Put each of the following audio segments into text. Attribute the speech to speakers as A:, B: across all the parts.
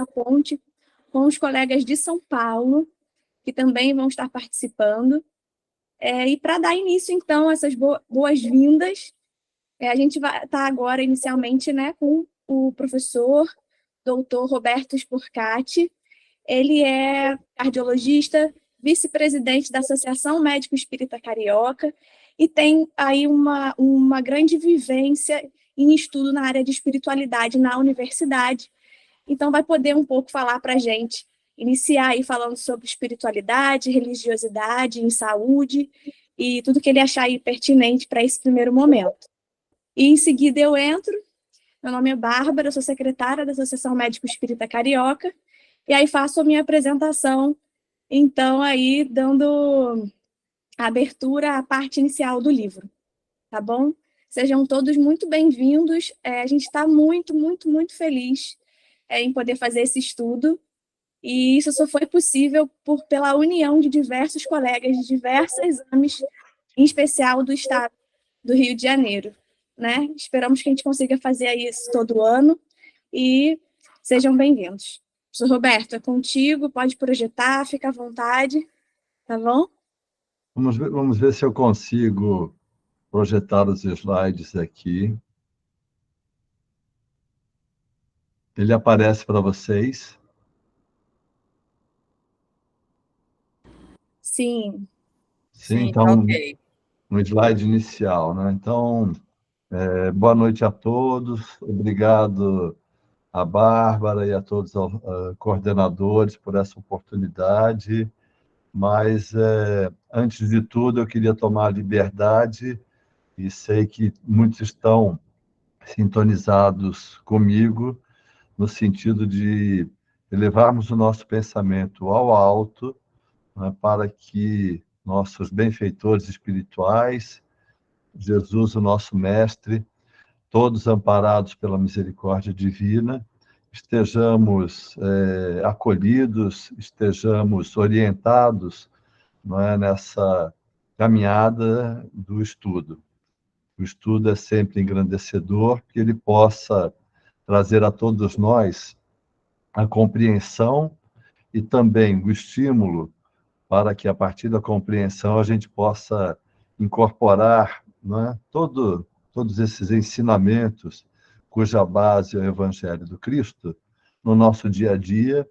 A: ponte com os colegas de São Paulo, que também vão estar participando. E para dar início, então, a essas boas-vindas, a gente vai estar agora, inicialmente, né, com o professor doutor Roberto Spurcati. Ele é cardiologista, vice-presidente da Associação Médico Espírita Carioca e tem aí uma grande vivência em estudo na área de espiritualidade na universidade. Então, vai poder um pouco falar para a gente, iniciar aí falando sobre espiritualidade, religiosidade, em saúde e tudo que ele achar aí pertinente para esse primeiro momento. E em seguida eu entro. Meu nome é Bárbara, eu sou secretária da Associação Médico Espírita Carioca, e aí faço a minha apresentação, então, aí dando a abertura à parte inicial do livro, tá bom? Sejam todos muito bem-vindos, a gente está muito, muito, muito feliz em poder fazer esse estudo, e isso só foi possível pela união de diversos colegas de diversos exames, em especial do estado do Rio de Janeiro, né? Esperamos que a gente consiga fazer isso todo ano, e sejam bem-vindos. Professor Roberto, é contigo, pode projetar, fica à vontade, tá bom?
B: Vamos ver se eu consigo projetar os slides aqui. Ele aparece para vocês?
A: Sim.
B: Sim, então, okay. No slide inicial, né? Então, boa noite a todos, obrigado a Bárbara e a todos os coordenadores por essa oportunidade, mas, antes de tudo, eu queria tomar a liberdade, e sei que muitos estão sintonizados comigo, no sentido de elevarmos o nosso pensamento ao alto, né, para que nossos benfeitores espirituais, Jesus, o nosso mestre, todos amparados pela misericórdia divina, estejamos acolhidos, estejamos orientados, não é, nessa caminhada do estudo. O estudo é sempre engrandecedor, que ele possa trazer a todos nós a compreensão e também o estímulo para que, a partir da compreensão, a gente possa incorporar, não é, todos esses ensinamentos, cuja base é o Evangelho do Cristo, no nosso dia a dia,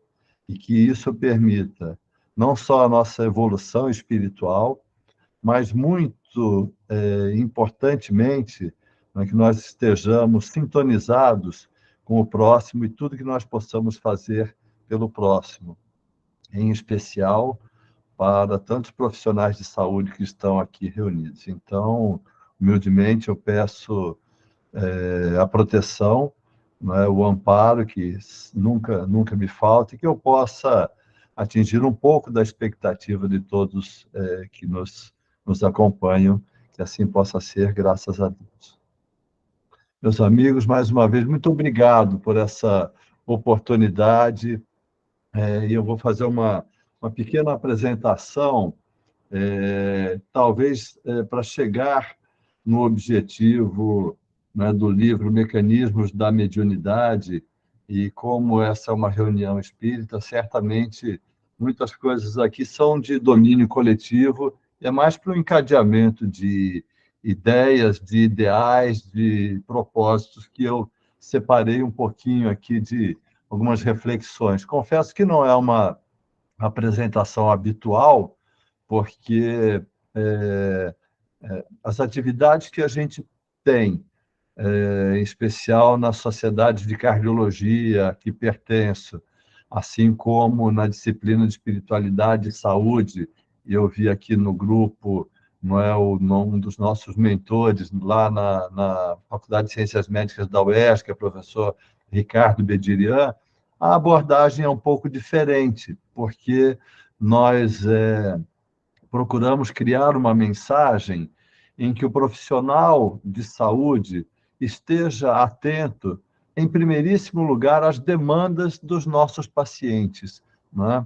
B: e que isso permita não só a nossa evolução espiritual, mas muito importantemente, né, que nós estejamos sintonizados com o próximo e tudo que nós possamos fazer pelo próximo, em especial para tantos profissionais de saúde que estão aqui reunidos. Então, humildemente, eu peço a proteção, né, o amparo, que nunca me falte, e que eu possa atingir um pouco da expectativa de todos que nos acompanham, que assim possa ser, graças a Deus. Meus amigos, mais uma vez, muito obrigado por essa oportunidade, e eu vou fazer uma pequena apresentação, talvez para chegar no objetivo, né, do livro Mecanismos da Mediunidade, e como essa é uma reunião espírita, certamente muitas coisas aqui são de domínio coletivo, e é mais para o encadeamento de ideias, de ideais, de propósitos, que eu separei um pouquinho aqui de algumas reflexões. Confesso que não é uma apresentação habitual, porque as atividades que a gente tem, em especial na Sociedade de Cardiologia, que pertenço, assim como na disciplina de Espiritualidade e Saúde, e eu vi aqui no grupo, não é, um dos nossos mentores lá na Faculdade de Ciências Médicas da UERJ, que é o professor Ricardo Bedirian, a abordagem é um pouco diferente, porque nós procuramos criar uma mensagem em que o profissional de saúde esteja atento, em primeiríssimo lugar, às demandas dos nossos pacientes, né?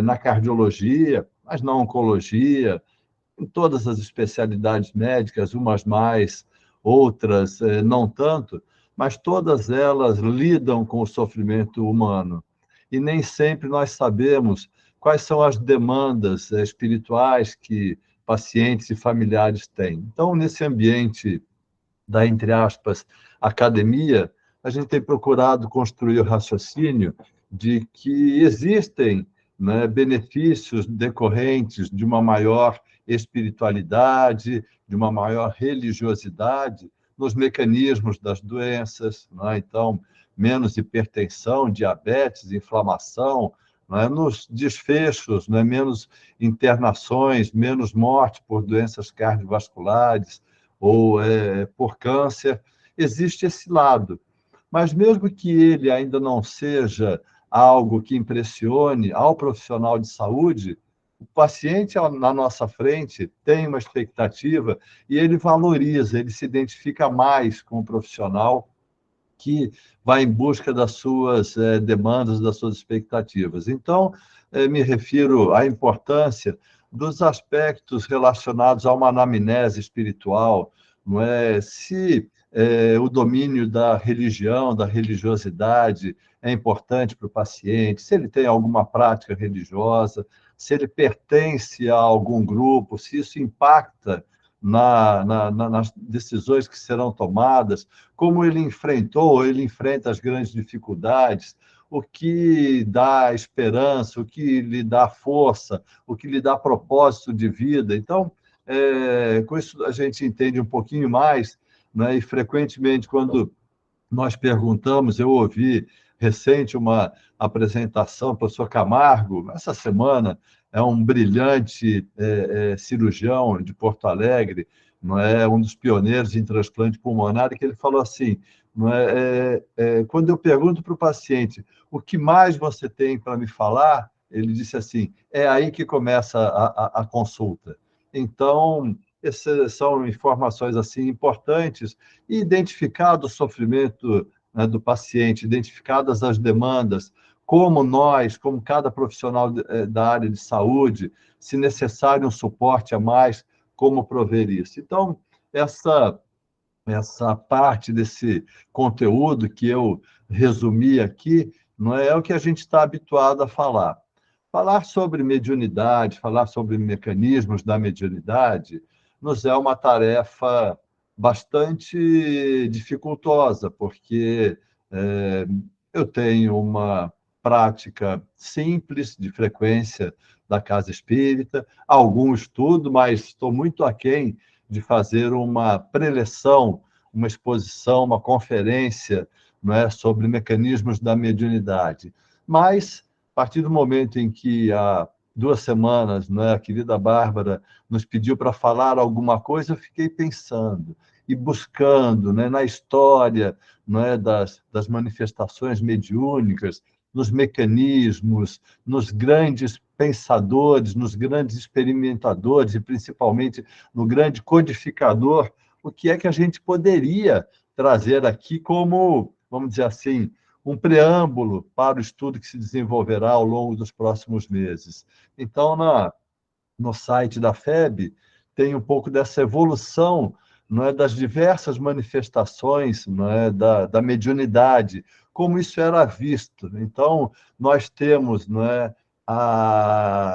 B: Na cardiologia, mas na oncologia, em todas as especialidades médicas, umas mais, outras não tanto, mas todas elas lidam com o sofrimento humano. E nem sempre nós sabemos quais são as demandas espirituais que pacientes e familiares têm. Então, nesse ambiente da, entre aspas, academia, a gente tem procurado construir o raciocínio de que existem, né, benefícios decorrentes de uma maior espiritualidade, de uma maior religiosidade nos mecanismos das doenças, né? Então, menos hipertensão, diabetes, inflamação, né? Nos desfechos, né? Menos internações, menos morte por doenças cardiovasculares, ou por câncer, existe esse lado. Mas mesmo que ele ainda não seja algo que impressione ao profissional de saúde, o paciente na nossa frente tem uma expectativa e ele valoriza, ele se identifica mais com o profissional que vai em busca das suas demandas, das suas expectativas. Então, me refiro à importância dos aspectos relacionados a uma anamnese espiritual, não é? Se o domínio da religião, da religiosidade é importante para o paciente, se ele tem alguma prática religiosa, se ele pertence a algum grupo, se isso impacta nas decisões que serão tomadas, como ele enfrentou, ele enfrenta as grandes dificuldades, o que dá esperança, o que lhe dá força, o que lhe dá propósito de vida. Então, com isso a gente entende um pouquinho mais, né? E frequentemente, quando nós perguntamos, eu ouvi recente uma apresentação do professor Camargo, essa semana, é um brilhante cirurgião de Porto Alegre, não é, um dos pioneiros em transplante pulmonar, que ele falou assim, não quando eu pergunto para o paciente o que mais você tem para me falar, ele disse assim, é aí que começa a consulta. Então, essas são informações assim importantes, e identificado o sofrimento, né, do paciente, identificadas as demandas, como nós, como cada profissional da área de saúde, se necessário um suporte a mais, como prover isso. Então, essa parte desse conteúdo que eu resumi aqui, não é o que a gente está habituado a falar. Falar sobre mediunidade, falar sobre mecanismos da mediunidade, nos é uma tarefa bastante dificultosa, porque eu tenho uma prática simples de frequência da casa espírita, algum estudo, mas estou muito aquém de fazer uma preleção, uma exposição, uma conferência, não é, sobre mecanismos da mediunidade. Mas, a partir do momento em que há 2 semanas, não é, a querida Bárbara nos pediu para falar alguma coisa, eu fiquei pensando e buscando, né, na história, não é, das manifestações mediúnicas, nos mecanismos, nos grandes pensadores, nos grandes experimentadores e principalmente no grande codificador, o que é que a gente poderia trazer aqui como, vamos dizer assim, um preâmbulo para o estudo que se desenvolverá ao longo dos próximos meses. Então, no site da FEB, tem um pouco dessa evolução, não é, das diversas manifestações, não é, da mediunidade, como isso era visto. Então, nós temos, não é,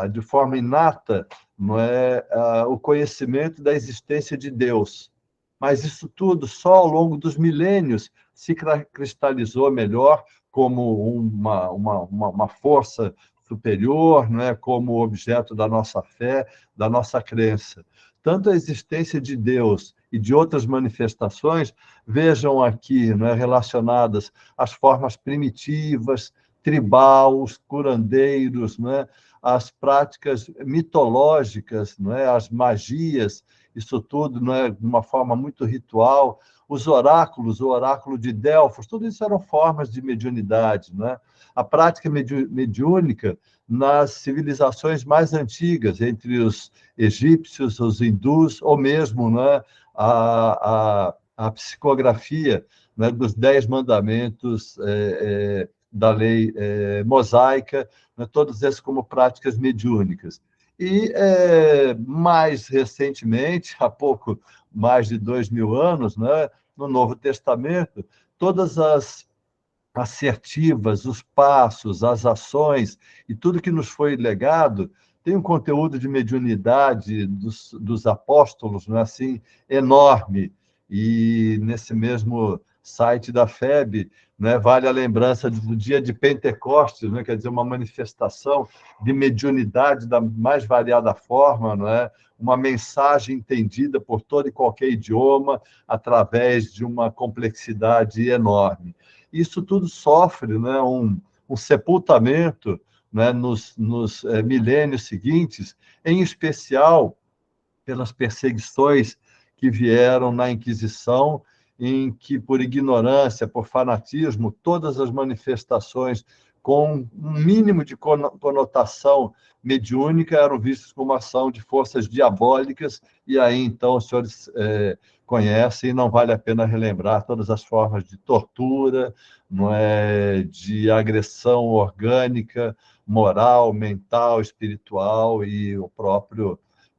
B: de forma inata, não é, o conhecimento da existência de Deus. Mas isso tudo só ao longo dos milênios se cristalizou melhor como uma força superior, não é, como objeto da nossa fé, da nossa crença. Tanto a existência de Deus e de outras manifestações, vejam aqui, não é, relacionadas às formas primitivas, tribal, os curandeiros, não é, as práticas mitológicas, não é, as magias, isso tudo, não é, de uma forma muito ritual, os oráculos, o oráculo de Delfos, tudo isso eram formas de mediunidade, não é? A prática mediúnica nas civilizações mais antigas, entre os egípcios, os hindus, ou mesmo, né, a psicografia, né, dos 10 mandamentos da lei mosaica, né, todos esses como práticas mediúnicas. E, mais recentemente, há pouco mais de 2000 anos, né, no Novo Testamento, todas as assertivas, os passos, as ações e tudo que nos foi legado tem um conteúdo de mediunidade dos apóstolos, não é assim, enorme. E nesse mesmo site da FEB, né, vale a lembrança do dia de Pentecostes, né, quer dizer, uma manifestação de mediunidade da mais variada forma, não é? Uma mensagem entendida por todo e qualquer idioma através de uma complexidade enorme. Isso tudo sofre, né, um sepultamento, né, nos milênios seguintes, em especial pelas perseguições que vieram na Inquisição, em que, por ignorância, por fanatismo, todas as manifestações com um mínimo de conotação mediúnica eram vistas como ação de forças diabólicas, e aí, então, os senhores conhecem, e não vale a pena relembrar todas as formas de tortura, não é, de agressão orgânica, moral, mental, espiritual e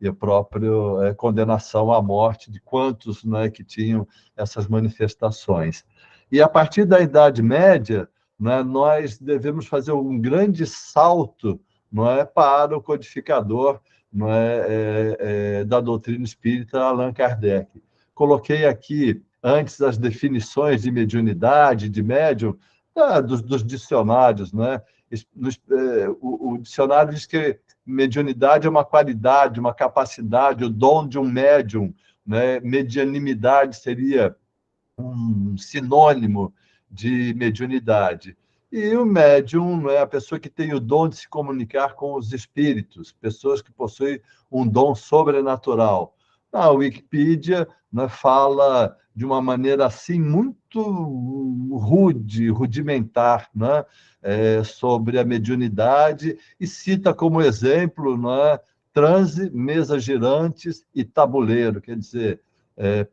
B: a própria condenação à morte de quantos, né, que tinham essas manifestações. E a partir da Idade Média, né, nós devemos fazer um grande salto, não é, para o codificador, não é, da doutrina espírita, Allan Kardec. Coloquei aqui antes as definições de mediunidade, de médium, dos dicionários, né? O dicionário diz que mediunidade é uma qualidade, uma capacidade, o dom de um médium, né? Medianimidade seria um sinônimo de mediunidade. E o médium é a pessoa que tem o dom de se comunicar com os espíritos, pessoas que possuem um dom sobrenatural. A Wikipedia, né, fala de uma maneira assim muito rudimentar, né, sobre a mediunidade e cita como exemplo, né, transe, mesas girantes e tabuleiro, quer dizer,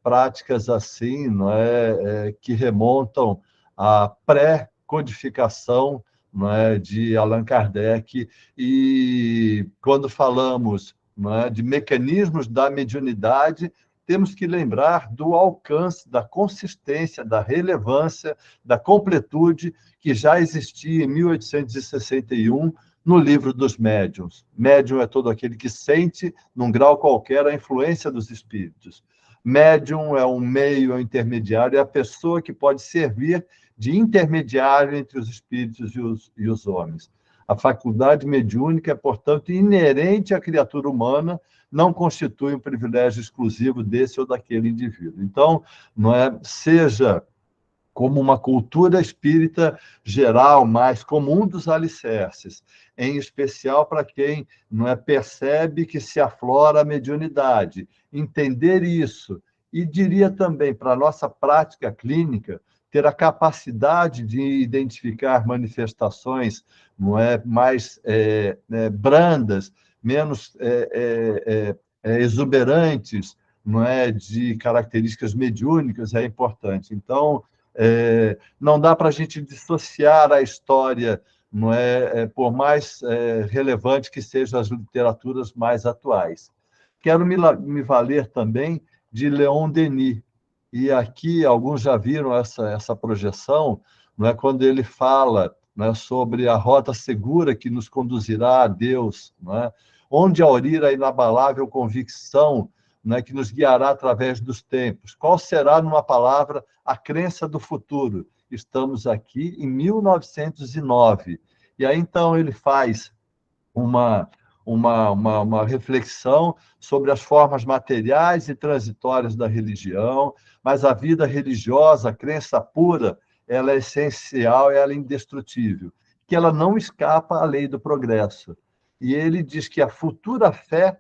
B: práticas assim, não é, que remontam à pré-codificação, não é, de Allan Kardec. E quando falamos, não é, de mecanismos da mediunidade, temos que lembrar do alcance, da consistência, da relevância, da completude que já existia em 1861 no livro dos médiuns. Médium é todo aquele que sente, num grau qualquer, a influência dos espíritos. Médium é um meio, é um intermediário, é a pessoa que pode servir de intermediário entre os espíritos e os homens. A faculdade mediúnica é, portanto, inerente à criatura humana, não constitui um privilégio exclusivo desse ou daquele indivíduo. Então, não é, seja como uma cultura espírita geral, mas como um dos alicerces, em especial para quem não é, percebe que se aflora a mediunidade. Entender isso, e diria também para a nossa prática clínica, ter a capacidade de identificar manifestações não é, mais brandas, menos exuberantes, não é, de características mediúnicas, é importante. Então, não dá para a gente dissociar a história, não é, por mais relevante que sejam as literaturas mais atuais. Quero me valer também de Leon Denis, e aqui alguns já viram essa projeção, não é, quando ele fala, não é, sobre a rota segura que nos conduzirá a Deus, não é, onde aurir a inabalável convicção, né, que nos guiará através dos tempos. Qual será, numa palavra, a crença do futuro? Estamos aqui em 1909. E aí, então, ele faz uma reflexão sobre as formas materiais e transitórias da religião, mas a vida religiosa, a crença pura, ela é essencial, ela é indestrutível, que ela não escapa à lei do progresso. E ele diz que a futura fé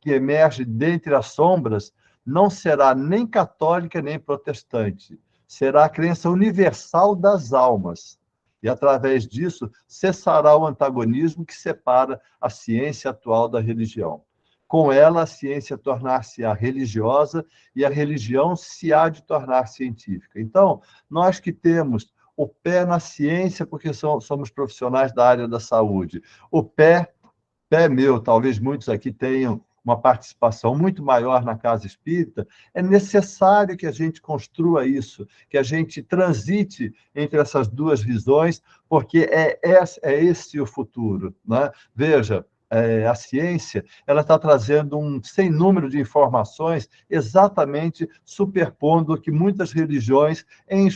B: que emerge dentre as sombras não será nem católica nem protestante, será a crença universal das almas. E, através disso, cessará o antagonismo que separa a ciência atual da religião. Com ela, a ciência tornar-se-á religiosa e a religião se há de tornar científica. Então, nós que temos o pé na ciência, porque somos profissionais da área da saúde, o pé meu, talvez muitos aqui tenham uma participação muito maior na casa espírita, é necessário que a gente construa isso, que a gente transite entre essas duas visões, porque é esse o futuro, né? Veja, a ciência ela está trazendo um sem número de informações, exatamente superpondo o que muitas religiões, em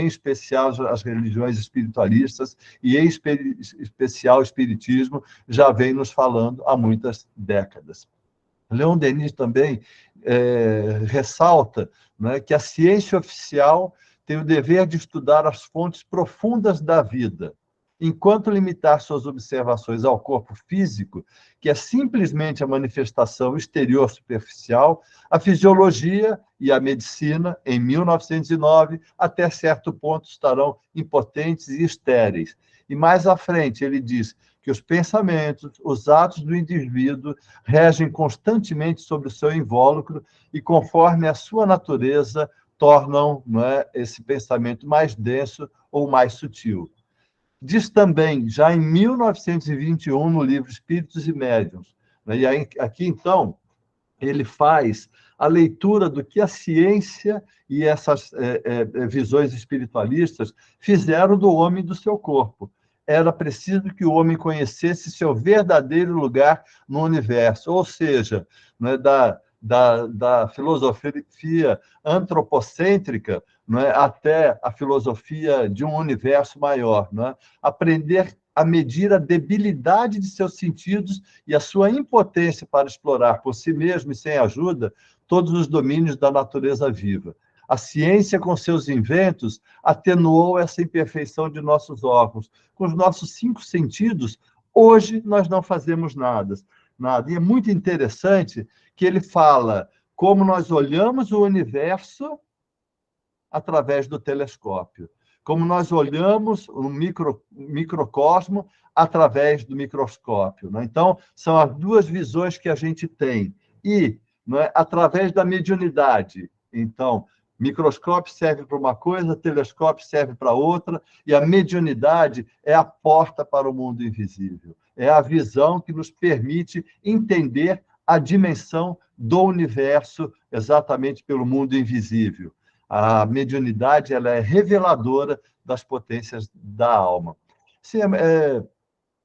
B: especial as religiões espiritualistas e em especial o espiritismo, já vem nos falando há muitas décadas. Leon Denis também ressalta, né, que a ciência oficial tem o dever de estudar as fontes profundas da vida, enquanto limitar suas observações ao corpo físico, que é simplesmente a manifestação exterior superficial, a fisiologia e a medicina, em 1909, até certo ponto estarão impotentes e estéreis. E mais à frente ele diz que os pensamentos, os atos do indivíduo regem constantemente sobre o seu invólucro e, conforme a sua natureza, tornam, não é, esse pensamento mais denso ou mais sutil. Diz também, já em 1921, no livro Espíritos e Médiuns, né, e aí, aqui, então, ele faz a leitura do que a ciência e essas visões espiritualistas fizeram do homem e do seu corpo. Era preciso que o homem conhecesse seu verdadeiro lugar no universo, ou seja, né, da filosofia antropocêntrica, né, até a filosofia de um universo maior. Né? Aprender a medir a debilidade de seus sentidos e a sua impotência para explorar por si mesmo e sem ajuda todos os domínios da natureza viva. A ciência, com seus inventos, atenuou essa imperfeição de nossos órgãos. Com os nossos 5 sentidos, hoje nós não fazemos nada. E é muito interessante que ele fala como nós olhamos o universo através do telescópio, como nós olhamos o microcosmo através do microscópio. Né? Então, são as duas visões que a gente tem. E, não é, através da mediunidade. Então, microscópio serve para uma coisa, telescópio serve para outra, e a mediunidade é a porta para o mundo invisível. É a visão que nos permite entender a dimensão do universo exatamente pelo mundo invisível. A mediunidade ela é reveladora das potências da alma. Sim, é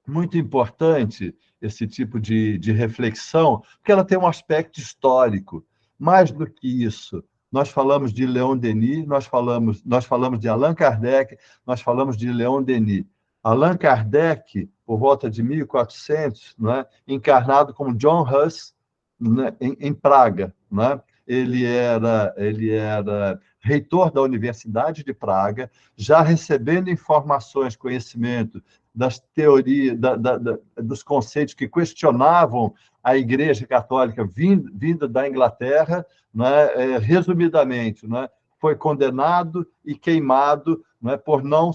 B: muito importante esse tipo de reflexão, porque ela tem um aspecto histórico. Mais do que isso, nós falamos de Leon Denis, nós falamos de Allan Kardec, nós falamos de Leon Denis. Allan Kardec, por volta de 1400, né, encarnado como John Hus, né, em Praga. Né? Ele era reitor da Universidade de Praga, já recebendo informações, conhecimento das teorias, dos conceitos que questionavam a Igreja Católica vinda da Inglaterra, né? Resumidamente, né? Foi condenado e queimado, né? Por não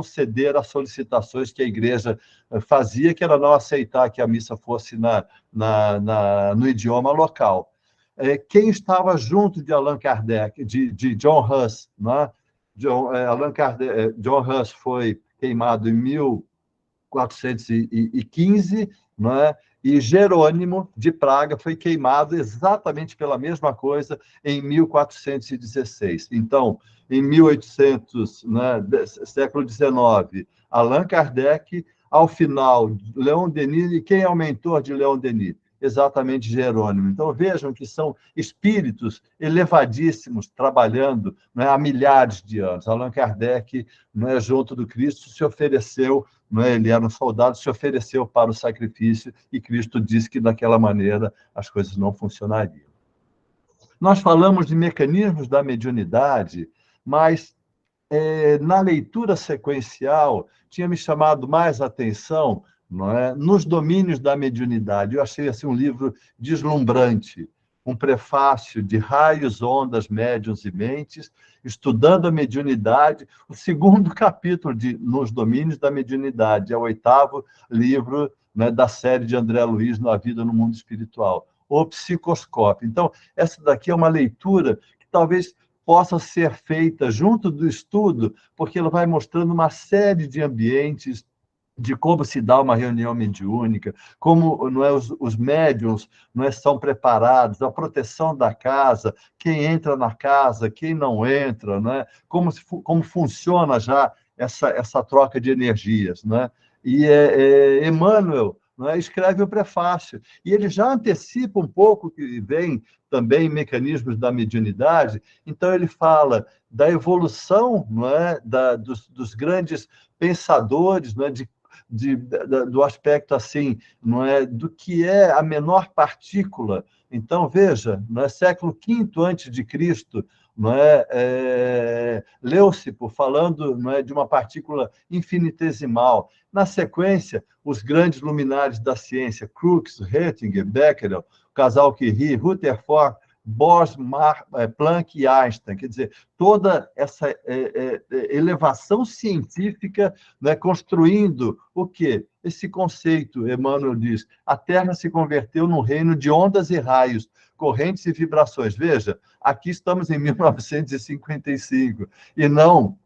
B: ceder às solicitações que a Igreja fazia, que era não aceitar que a missa fosse no idioma local. Quem estava junto de Allan Kardec, de John Hus, né? John Hus foi queimado em 1415, né? E Jerônimo de Praga foi queimado exatamente pela mesma coisa em 1416. Então, em 1800, né, século XIX, Allan Kardec, ao final, Leon Denis, e quem é o mentor de Leon Denis? Exatamente Jerônimo. Então, vejam que são espíritos elevadíssimos trabalhando, né, há milhares de anos. Allan Kardec, né, junto do Cristo, se ofereceu, né, ele era um soldado, se ofereceu para o sacrifício e Cristo disse que daquela maneira as coisas não funcionariam. Nós falamos de mecanismos da mediunidade, mas na leitura sequencial tinha me chamado mais a atenção, não é, nos domínios da mediunidade. Eu achei assim, um livro deslumbrante, um prefácio de Raios, Ondas, Médiuns e Mentes, estudando a mediunidade, o 2º capítulo Nos Domínios da Mediunidade, é o 8º livro, né, da série de André Luiz, A Vida no Mundo Espiritual, o Psicoscópio. Então, essa daqui é uma leitura que talvez possa ser feita junto do estudo, porque ela vai mostrando uma série de ambientes de como se dá uma reunião mediúnica, como não é, os médiuns não é, são preparados, a proteção da casa, quem entra na casa, quem não entra, não é, como funciona já essa troca de energias. Não é? E Emmanuel não é, escreve o prefácio, e ele já antecipa um pouco que vem também mecanismos da mediunidade, então ele fala da evolução não é, dos grandes pensadores, não é, do aspecto assim, não é, do que é a menor partícula. Então, veja, não é século V antes de Cristo, não Leucipo falando não é, de uma partícula infinitesimal. Na sequência, os grandes luminares da ciência, Crookes, Röntgen, Becquerel, o casal Curie, Rutherford, Bohr, Planck e Einstein. Quer dizer, toda essa elevação científica, né, construindo o quê? Esse conceito, Emmanuel diz, a Terra se converteu num reino de ondas e raios, correntes e vibrações. Veja, aqui estamos em 1955, e não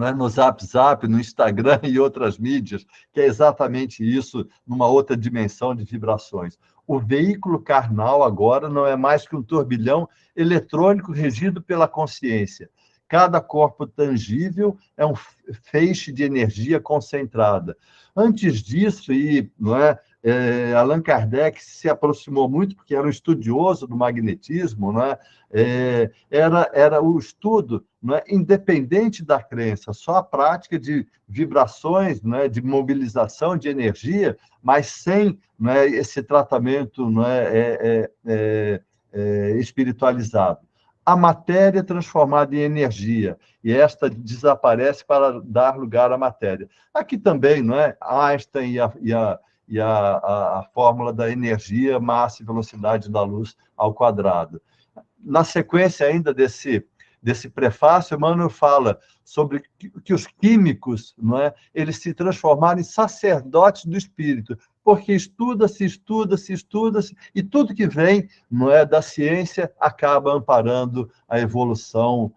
B: é, no Zap Zap, no Instagram e outras mídias, que é exatamente isso, numa outra dimensão de vibrações. O veículo carnal agora não é mais que um turbilhão eletrônico regido pela consciência. Cada corpo tangível é um feixe de energia concentrada. Antes disso, não é, Allan Kardec se aproximou muito, porque era um estudioso do magnetismo, não é? Era o estudo, não é, independente da crença, só a prática de vibrações, não é, de mobilização de energia, mas sem não é, esse tratamento não espiritualizado. A matéria é transformada em energia, e esta desaparece para dar lugar à matéria. Aqui também, não é? Einstein e a fórmula da energia, massa e velocidade da luz ao quadrado. Na sequência ainda desse prefácio, Emmanuel fala sobre que os químicos, não é, eles se transformaram em sacerdotes do espírito, porque estuda-se, e tudo que vem não é, da ciência acaba amparando a evolução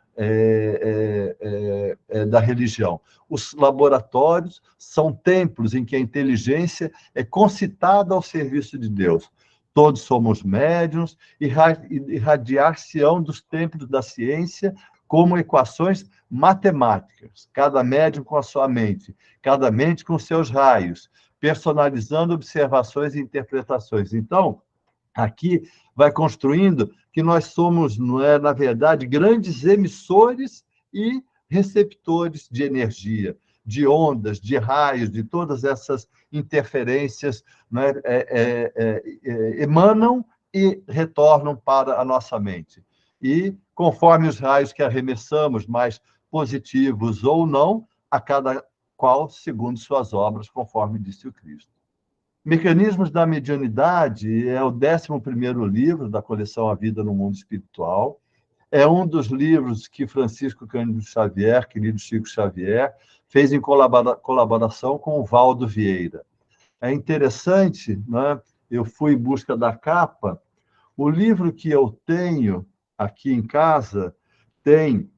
B: da religião. Os laboratórios são templos em que a inteligência é concitada ao serviço de Deus. Todos somos médiuns, e irradiar-se-ão dos templos da ciência como equações matemáticas, cada médium com a sua mente, cada mente com seus raios, personalizando observações e interpretações. Então, aqui vai construindo que nós somos, não é, na verdade, grandes emissores e receptores de energia, de ondas, de raios, de todas essas interferências, né, emanam e retornam para a nossa mente. E, conforme os raios que arremessamos, mais positivos ou não, a cada qual segundo suas obras, conforme disse o Cristo. Mecanismos da Mediunidade é o 11º livro da coleção A Vida no Mundo Espiritual. É um dos livros que Francisco Cândido Xavier, querido Chico Xavier, fez em colaboração com o Valdo Vieira. É interessante, né? Eu fui em busca da capa. O livro que eu tenho aqui em casa tem,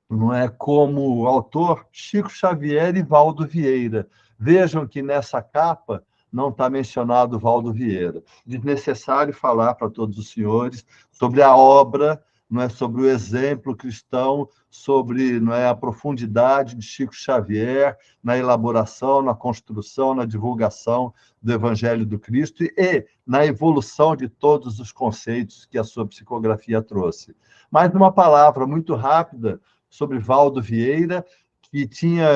B: não é, como autor Chico Xavier e Valdo Vieira. Vejam que nessa capa não está mencionado Valdo Vieira. Desnecessário falar para todos os senhores sobre a obra, não é, sobre o exemplo cristão, sobre, não é, a profundidade de Chico Xavier na elaboração, na construção, na divulgação do Evangelho do Cristo e na evolução de todos os conceitos que a sua psicografia trouxe. Mas, numa palavra muito rápida sobre Valdo Vieira, que tinha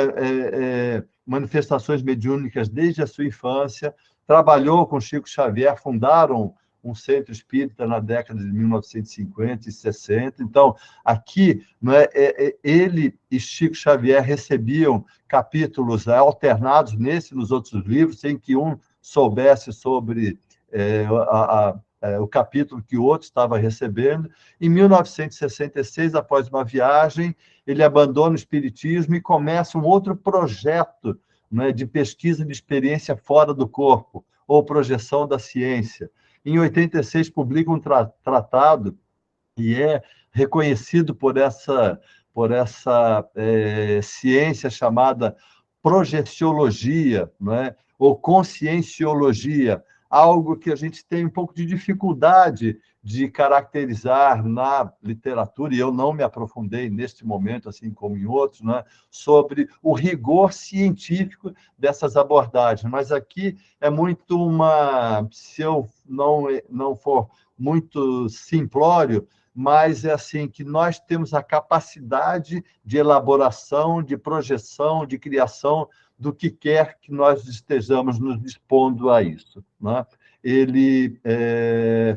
B: manifestações mediúnicas desde a sua infância, trabalhou com Chico Xavier, fundaram um centro espírita na década de 1950 e 60. Então, aqui, não é, ele e Chico Xavier recebiam capítulos alternados nesse e nos outros livros, sem que um soubesse sobre o capítulo que o outro estava recebendo. Em 1966, após uma viagem, ele abandona o espiritismo e começa um outro projeto, né, de pesquisa de experiência fora do corpo, ou projeção da ciência. Em 86, publica um tratado e é reconhecido por essa ciência chamada projeciologia, não é? Ou conscienciologia, algo que a gente tem um pouco de dificuldade de caracterizar na literatura, e eu não me aprofundei neste momento, assim como em outros, né, sobre o rigor científico dessas abordagens. Mas aqui é muito uma... Se eu não for muito simplório, mas é assim que nós temos a capacidade de elaboração, de projeção, de criação do que quer que nós estejamos nos dispondo a isso, né? Ele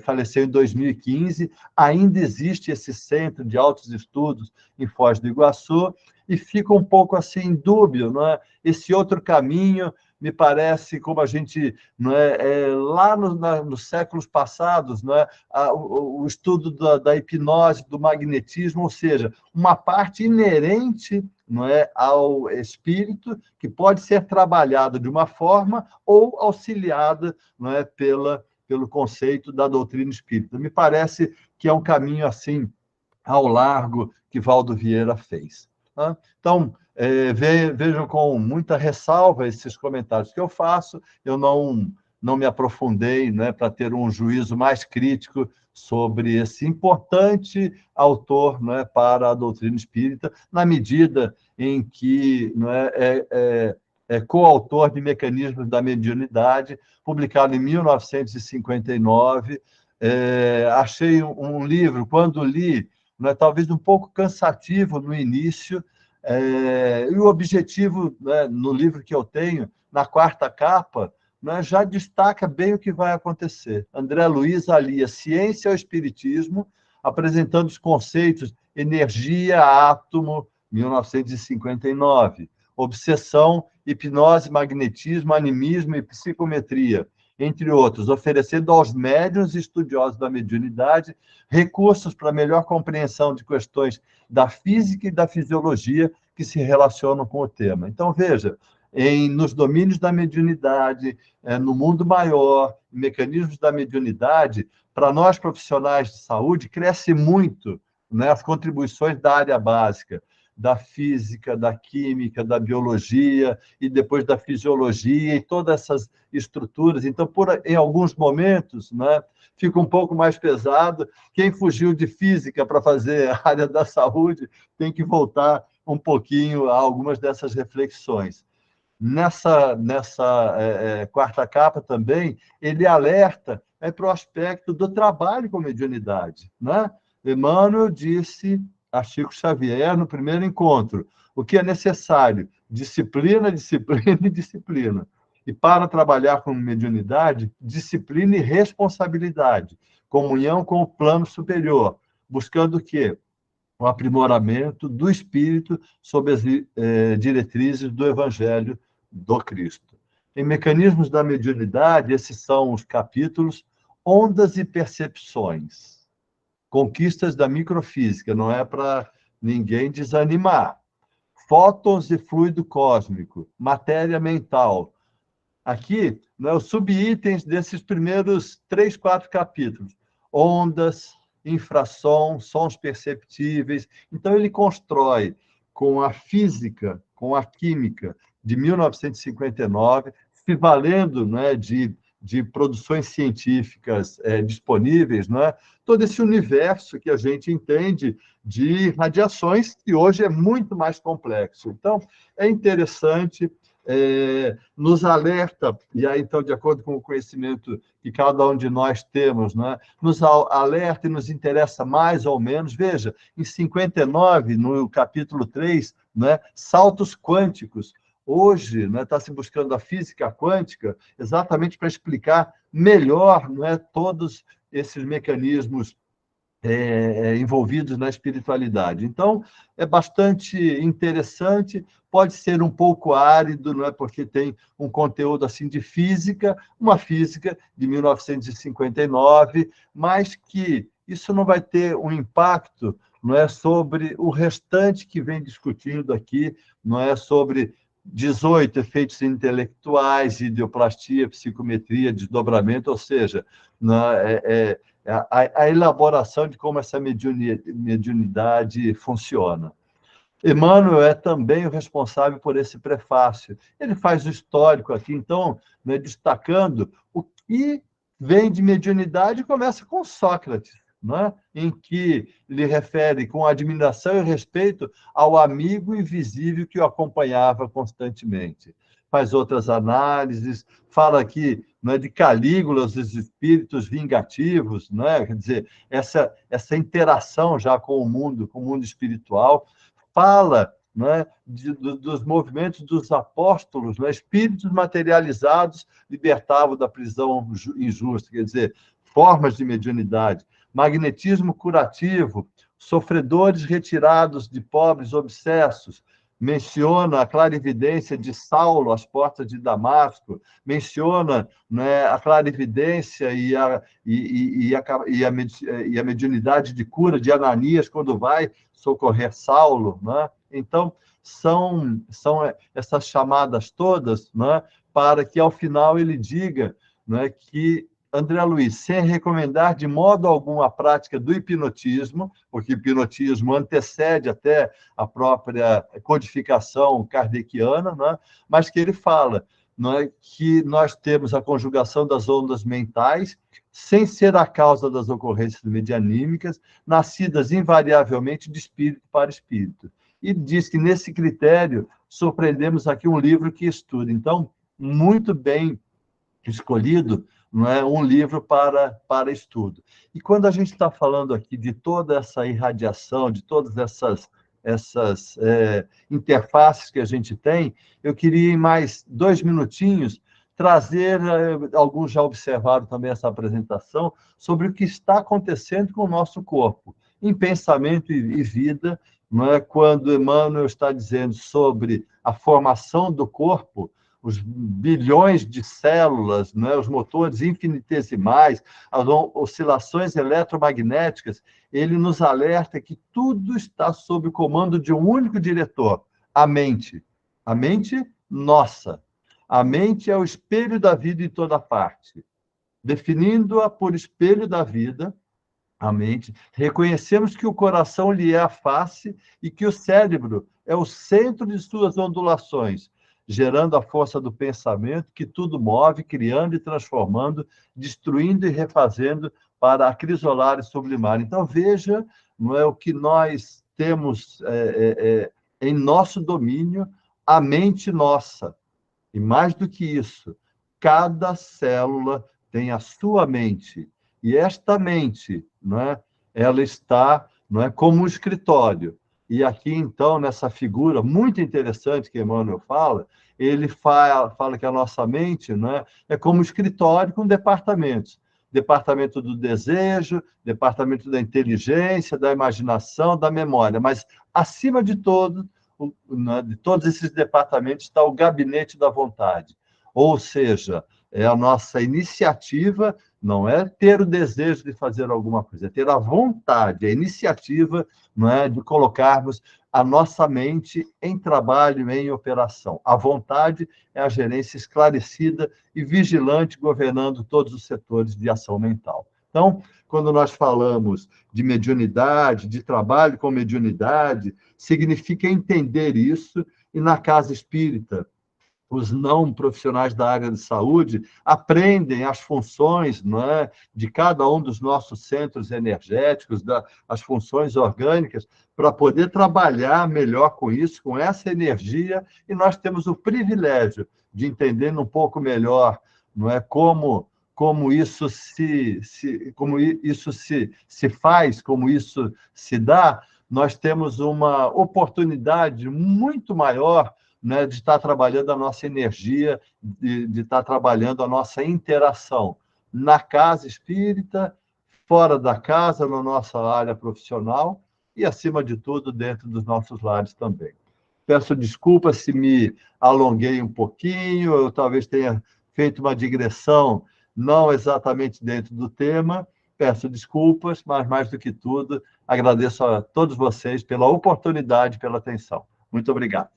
B: faleceu em 2015, ainda existe esse centro de altos estudos em Foz do Iguaçu, e fica um pouco assim dúbio, não é? Esse outro caminho me parece, como a gente, não lá nos séculos passados, não é? O estudo da hipnose, do magnetismo, ou seja, uma parte inerente, não é, ao espírito, que pode ser trabalhada de uma forma ou auxiliada, não é, pelo conceito da doutrina espírita. Me parece que é um caminho assim ao largo que Valdo Vieira fez. Tá? Então, vejam com muita ressalva esses comentários que eu faço. Eu não me aprofundei, né, para ter um juízo mais crítico sobre esse importante autor, né, para a doutrina espírita, na medida em que, né, é coautor de Mecanismos da Mediunidade, publicado em 1959. Achei um livro, quando li, né, talvez um pouco cansativo no início, e o objetivo, né, no livro que eu tenho, na quarta capa, né, já destaca bem o que vai acontecer. André Luiz alia ciência ao espiritismo, apresentando os conceitos energia, átomo, 1959, obsessão, hipnose, magnetismo, animismo e psicometria, entre outros, oferecendo aos médiuns e estudiosos da mediunidade recursos para melhor compreensão de questões da física e da fisiologia que se relacionam com o tema. Então, veja, nos domínios da mediunidade, no mundo maior, mecanismos da mediunidade, para nós profissionais de saúde, cresce muito, né, as contribuições da área básica, da física, da química, da biologia, e depois da fisiologia, e todas essas estruturas. Então, em alguns momentos, né, fica um pouco mais pesado. Quem fugiu de física para fazer a área da saúde tem que voltar um pouquinho a algumas dessas reflexões. Nessa quarta capa também, ele alerta para o aspecto do trabalho com mediunidade, né? Emmanuel disse a Chico Xavier no primeiro encontro: o que é necessário? Disciplina, disciplina e disciplina. E para trabalhar com mediunidade, disciplina e responsabilidade, comunhão com o plano superior, buscando o quê? O aprimoramento do espírito sob as diretrizes do Evangelho do Cristo. Em Mecanismos da Mediunidade, esses são os capítulos Ondas e Percepções, Conquistas da Microfísica, não é para ninguém desanimar. Fótons e Fluido Cósmico, Matéria Mental. Aqui, né, os subitens desses primeiros 3, 4 capítulos. Ondas, infrassom, sons perceptíveis. Então, ele constrói com a física, com a química de 1959, se valendo, né, de produções científicas disponíveis, né, todo esse universo que a gente entende de radiações, que hoje é muito mais complexo. Então, é interessante, nos alerta, e aí, então, de acordo com o conhecimento que cada um de nós temos, né, nos alerta e nos interessa mais ou menos. Veja, em 59, no capítulo 3, né, saltos quânticos. Hoje, né, está se buscando a física quântica exatamente para explicar melhor, né, todos esses mecanismos envolvidos na espiritualidade. Então, é bastante interessante, pode ser um pouco árido, não é, porque tem um conteúdo assim de física, uma física de 1959, mas que isso não vai ter um impacto, não é, sobre o restante que vem discutindo aqui, não é, sobre 18 efeitos intelectuais, ideoplastia, psicometria, desdobramento, ou seja, a elaboração de como essa mediunidade funciona. Emmanuel é também o responsável por esse prefácio. Ele faz o histórico aqui, então, né, destacando o que vem de mediunidade, começa com Sócrates, né, em que ele refere com admiração e respeito ao amigo invisível que o acompanhava constantemente. Faz outras análises, fala aqui, né, de Calígula, os espíritos vingativos, né, quer dizer, essa interação já com o mundo espiritual, fala, né, dos movimentos dos apóstolos, né, espíritos materializados libertavam da prisão injusta, quer dizer, formas de mediunidade, magnetismo curativo, sofredores retirados de pobres obsessos, menciona a clarividência de Saulo às portas de Damasco, menciona, né, a clarividência e a mediunidade de cura de Ananias quando vai socorrer Saulo, né? Então, são essas chamadas todas, né, para que, ao final, ele diga, né, que André Luiz, sem recomendar de modo algum a prática do hipnotismo, porque o hipnotismo antecede até a própria codificação kardeciana, né, mas que ele fala, né, que nós temos a conjugação das ondas mentais, sem ser a causa das ocorrências medianímicas, nascidas invariavelmente de espírito para espírito. E diz que, nesse critério, surpreendemos aqui um livro que estuda. Então, muito bem escolhido, não é um livro para estudo. E quando a gente está falando aqui de toda essa irradiação, de todas essas interfaces que a gente tem, eu queria, em mais 2 minutinhos, trazer, alguns já observaram também essa apresentação, sobre o que está acontecendo com o nosso corpo, em pensamento e vida, não é? Quando Emmanuel está dizendo sobre a formação do corpo, os bilhões de células, né, os motores infinitesimais, as oscilações eletromagnéticas, ele nos alerta que tudo está sob o comando de um único diretor, a mente. A mente nossa. A mente é o espelho da vida em toda parte. Definindo-a por espelho da vida, a mente, reconhecemos que o coração lhe é a face e que o cérebro é o centro de suas ondulações, gerando a força do pensamento que tudo move, criando e transformando, destruindo e refazendo para acrisolar e sublimar. Então, veja, não é o que nós temos em nosso domínio, a mente nossa. E mais do que isso, cada célula tem a sua mente. E esta mente, não é, ela está, não é, como um escritório. E aqui, então, nessa figura muito interessante que Emmanuel fala, ele fala que a nossa mente, não é como um escritório com departamentos. Departamento do desejo, departamento da inteligência, da imaginação, da memória. Mas, acima de todo, de todos esses departamentos está o gabinete da vontade. Ou seja, é a nossa iniciativa, não é ter o desejo de fazer alguma coisa, é ter a vontade, a iniciativa, não é, de colocarmos a nossa mente em trabalho, em operação. A vontade é a gerência esclarecida e vigilante, governando todos os setores de ação mental. Então, quando nós falamos de mediunidade, de trabalho com mediunidade, significa entender isso, e na casa espírita, os não profissionais da área de saúde aprendem as funções, não é, de cada um dos nossos centros energéticos, as funções orgânicas, para poder trabalhar melhor com isso, com essa energia, e nós temos o privilégio de entender um pouco melhor, não é, como isso como isso se faz, como isso se dá. Nós temos uma oportunidade muito maior, né, de estar trabalhando a nossa energia, de estar trabalhando a nossa interação na casa espírita, fora da casa, na nossa área profissional e, acima de tudo, dentro dos nossos lares também. Peço desculpas se me alonguei um pouquinho, eu talvez tenha feito uma digressão não exatamente dentro do tema. Peço desculpas, mas, mais do que tudo, agradeço a todos vocês pela oportunidade, pela atenção. Muito obrigado.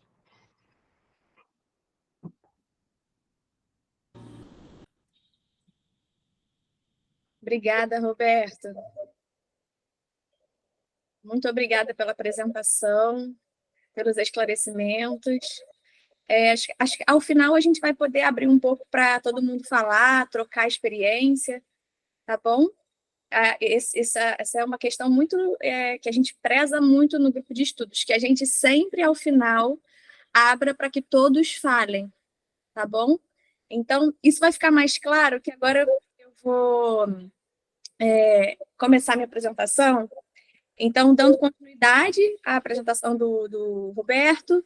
A: Obrigada, Roberto. Muito obrigada pela apresentação. pelos esclarecimentos. Acho que ao final a gente vai poder abrir um pouco para todo mundo falar, trocar experiência, tá bom? Essa é uma questão muito que a gente preza muito no grupo de estudos, que a gente sempre, ao final, abra para que todos falem, tá bom? Então, isso vai ficar mais claro que agora eu vou começar minha apresentação. Então, dando continuidade à apresentação do Roberto,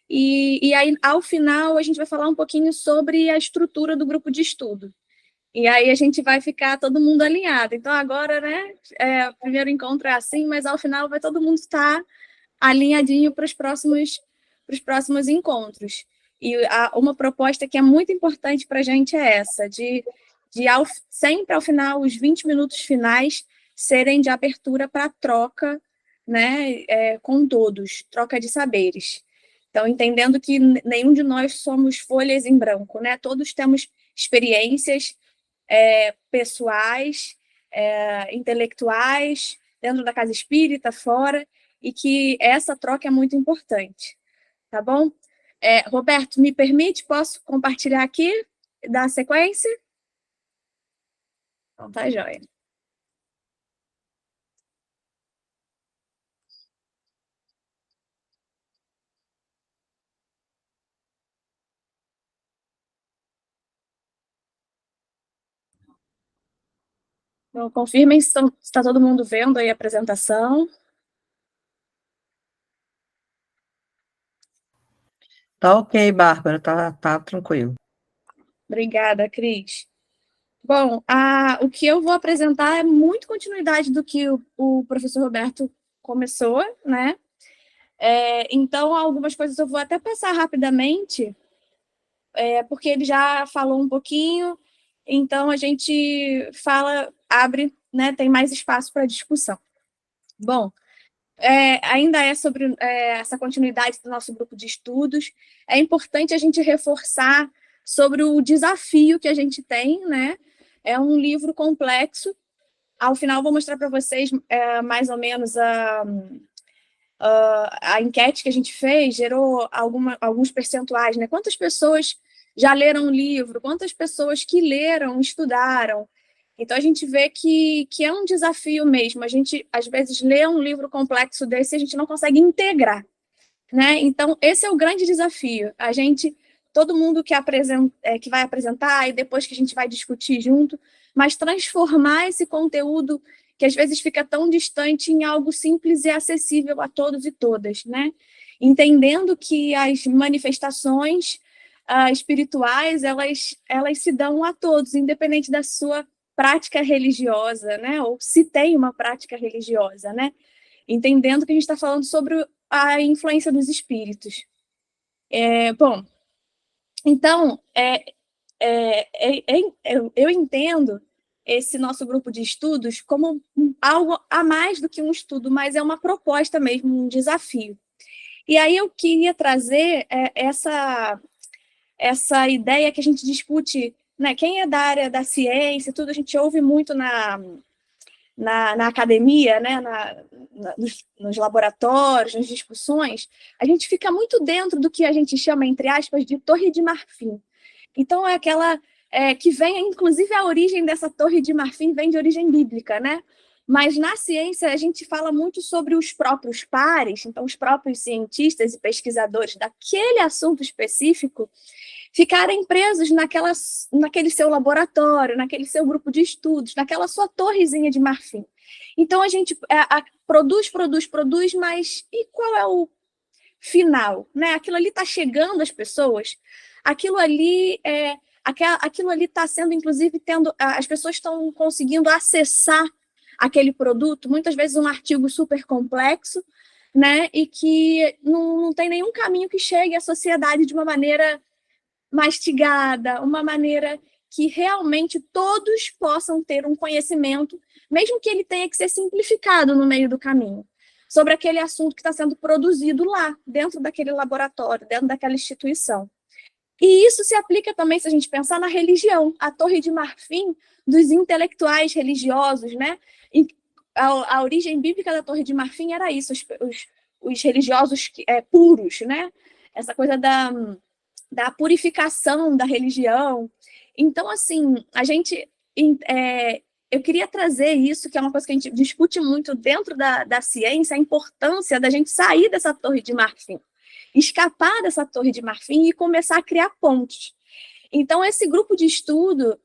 A: e aí, ao final, a gente vai falar um pouquinho sobre a estrutura do grupo de estudo. E aí a gente vai ficar todo mundo alinhado. Então, agora, né, o primeiro encontro é assim, mas ao final vai todo mundo estar alinhadinho para os próximos encontros. E uma proposta que é muito importante para a gente é essa, sempre ao final, os 20 minutos finais serem de abertura para troca, né, com todos, troca de saberes. Então, entendendo que nenhum de nós somos folhas em branco, né? Todos temos experiências pessoais, intelectuais, dentro da casa espírita, fora, e que essa troca é muito importante, tá bom? Roberto, me permite? Posso compartilhar aqui, dar sequência? Então, tá joia. Então, confirmem se está todo mundo vendo aí a apresentação.
C: Tá ok, Bárbara, tá tranquilo.
A: Obrigada, Cris. Bom, o que eu vou apresentar é muito continuidade do que o professor Roberto começou, né? Então, algumas coisas eu vou até passar rapidamente, porque ele já falou um pouquinho, então a gente abre, né, tem mais espaço para discussão. Bom, ainda sobre essa continuidade do nosso grupo de estudos, é importante a gente reforçar sobre o desafio que a gente tem, né? É um livro complexo. Ao final, vou mostrar para vocês mais ou menos a enquete que a gente fez, gerou alguns percentuais, né? Quantas pessoas já leram o livro, quantas pessoas que leram, estudaram. Então, a gente vê que é um desafio mesmo. A gente, às vezes, lê um livro complexo desse e a gente não consegue integrar, né? Então, esse é o grande desafio. Todo mundo que vai apresentar e depois que a gente vai discutir junto, mas transformar esse conteúdo que às vezes fica tão distante em algo simples e acessível a todos e todas, né? Entendendo que as manifestações espirituais, elas se dão a todos, independente da sua prática religiosa, né? Ou se tem uma prática religiosa, né? Entendendo que a gente está falando sobre a influência dos espíritos. Bom, então, eu entendo esse nosso grupo de estudos como algo a mais do que um estudo, mas é uma proposta mesmo, um desafio. E aí eu queria trazer essa ideia que a gente discute, né? Quem é da área da ciência, tudo, a gente ouve muito na academia, né? Nos laboratórios, nas discussões, a gente fica muito dentro do que a gente chama, entre aspas, de torre de marfim. Então, é aquela que vem, inclusive, a origem dessa torre de marfim vem de origem bíblica, né? Mas na ciência a gente fala muito sobre os próprios pares, então os próprios cientistas e pesquisadores daquele assunto específico ficarem presos naquele seu laboratório, naquele seu grupo de estudos, naquela sua torrezinha de marfim. Então a gente produz, mas e qual é o final, né? Aquilo ali está chegando às pessoas, aquilo ali está sendo, inclusive, as pessoas estão conseguindo acessar aquele produto, muitas vezes um artigo super complexo, né? E que não tem nenhum caminho que chegue à sociedade de uma maneira mastigada, uma maneira que realmente todos possam ter um conhecimento, mesmo que ele tenha que ser simplificado no meio do caminho, sobre aquele assunto que está sendo produzido lá, dentro daquele laboratório, dentro daquela instituição. E isso se aplica também, se a gente pensar na religião, a torre de marfim dos intelectuais religiosos, né? A origem bíblica da torre de marfim era isso, os religiosos puros, né? Essa coisa da purificação da religião. Então, assim, eu queria trazer isso, que é uma coisa que a gente discute muito dentro da ciência, a importância da gente sair dessa torre de marfim, escapar dessa torre de marfim e começar a criar pontes. Então, esse grupo de estudo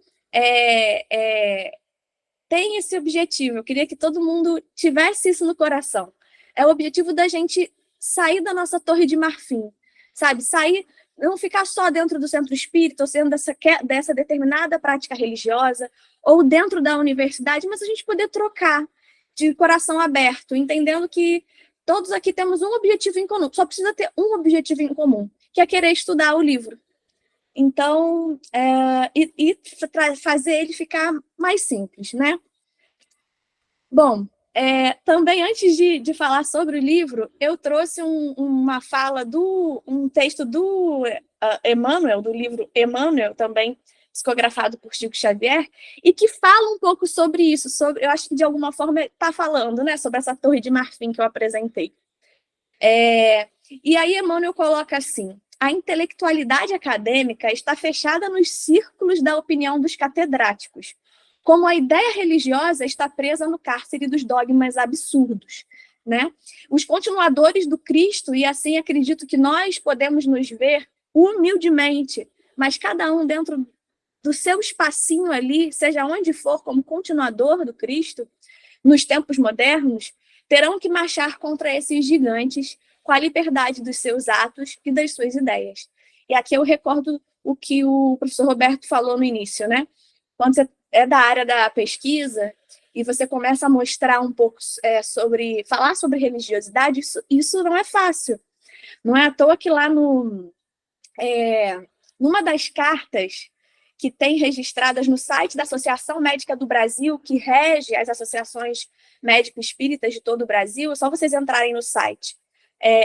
A: tem esse objetivo. Eu queria que todo mundo tivesse isso no coração. É o objetivo da gente sair da nossa torre de marfim, sabe? Sair, não ficar só dentro do centro espírita, ou sendo dessa determinada prática religiosa, ou dentro da universidade, mas a gente poder trocar de coração aberto, entendendo que todos aqui temos um objetivo em comum. Só precisa ter um objetivo em comum, que é querer estudar o livro. Então, fazer ele ficar mais simples, né? Bom, também antes de falar sobre o livro, eu trouxe uma fala um texto do Emmanuel, do livro Emmanuel, também psicografado por Chico Xavier, e que fala um pouco sobre isso, eu acho que de alguma forma está falando, né, sobre essa torre de marfim que eu apresentei. E aí Emmanuel coloca assim: a intelectualidade acadêmica está fechada nos círculos da opinião dos catedráticos, como a ideia religiosa está presa no cárcere dos dogmas absurdos, né? Os continuadores do Cristo, e assim acredito que nós podemos nos ver humildemente, mas cada um dentro do seu espacinho ali, seja onde for, como continuador do Cristo, nos tempos modernos, terão que marchar contra esses gigantes com a liberdade dos seus atos e das suas ideias. E aqui eu recordo o que o professor Roberto falou no início, né? Quando você é da área da pesquisa e você começa a mostrar um pouco falar sobre religiosidade, isso não é fácil. Não é à toa que lá numa das cartas que tem registradas no site da Associação Médica do Brasil, que rege as associações médico-espíritas de todo o Brasil, é só vocês entrarem no site,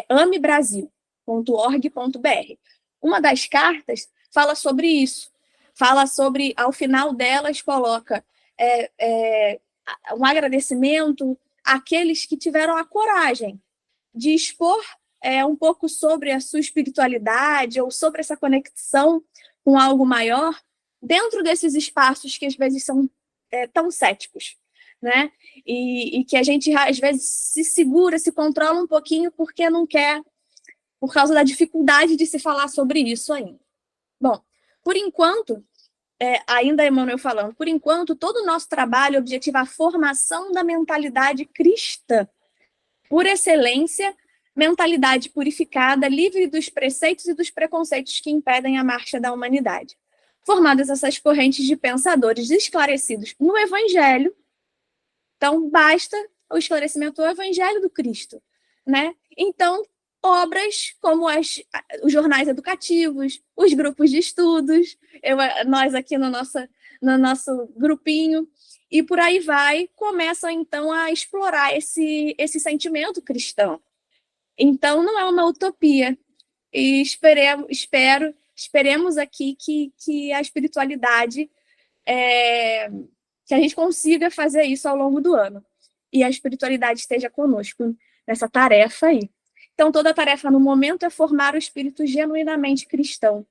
A: amebrasil.org.br. Uma das cartas fala sobre isso, fala sobre, ao final delas, coloca um agradecimento àqueles que tiveram a coragem de expor um pouco sobre a sua espiritualidade ou sobre essa conexão com algo maior, dentro desses espaços que às vezes são tão céticos, né? E que a gente às vezes se segura, se controla um pouquinho porque não quer, por causa da dificuldade de se falar sobre isso ainda. Bom, por enquanto, ainda Emmanuel falando, por enquanto todo o nosso trabalho objetiva a formação da mentalidade cristã, por excelência, mentalidade purificada, livre dos preceitos e dos preconceitos que impedem a marcha da humanidade. Formadas essas correntes de pensadores esclarecidos no Evangelho, então basta o esclarecimento do Evangelho do Cristo, né? Então, obras como os jornais educativos, os grupos de estudos, nós aqui no nosso grupinho, e por aí vai, começam então a explorar esse sentimento cristão. Então, não é uma utopia, e esperemos aqui que a espiritualidade, que a gente consiga fazer isso ao longo do ano, e a espiritualidade esteja conosco nessa tarefa aí. Então, toda a tarefa no momento é formar o espírito genuinamente cristão.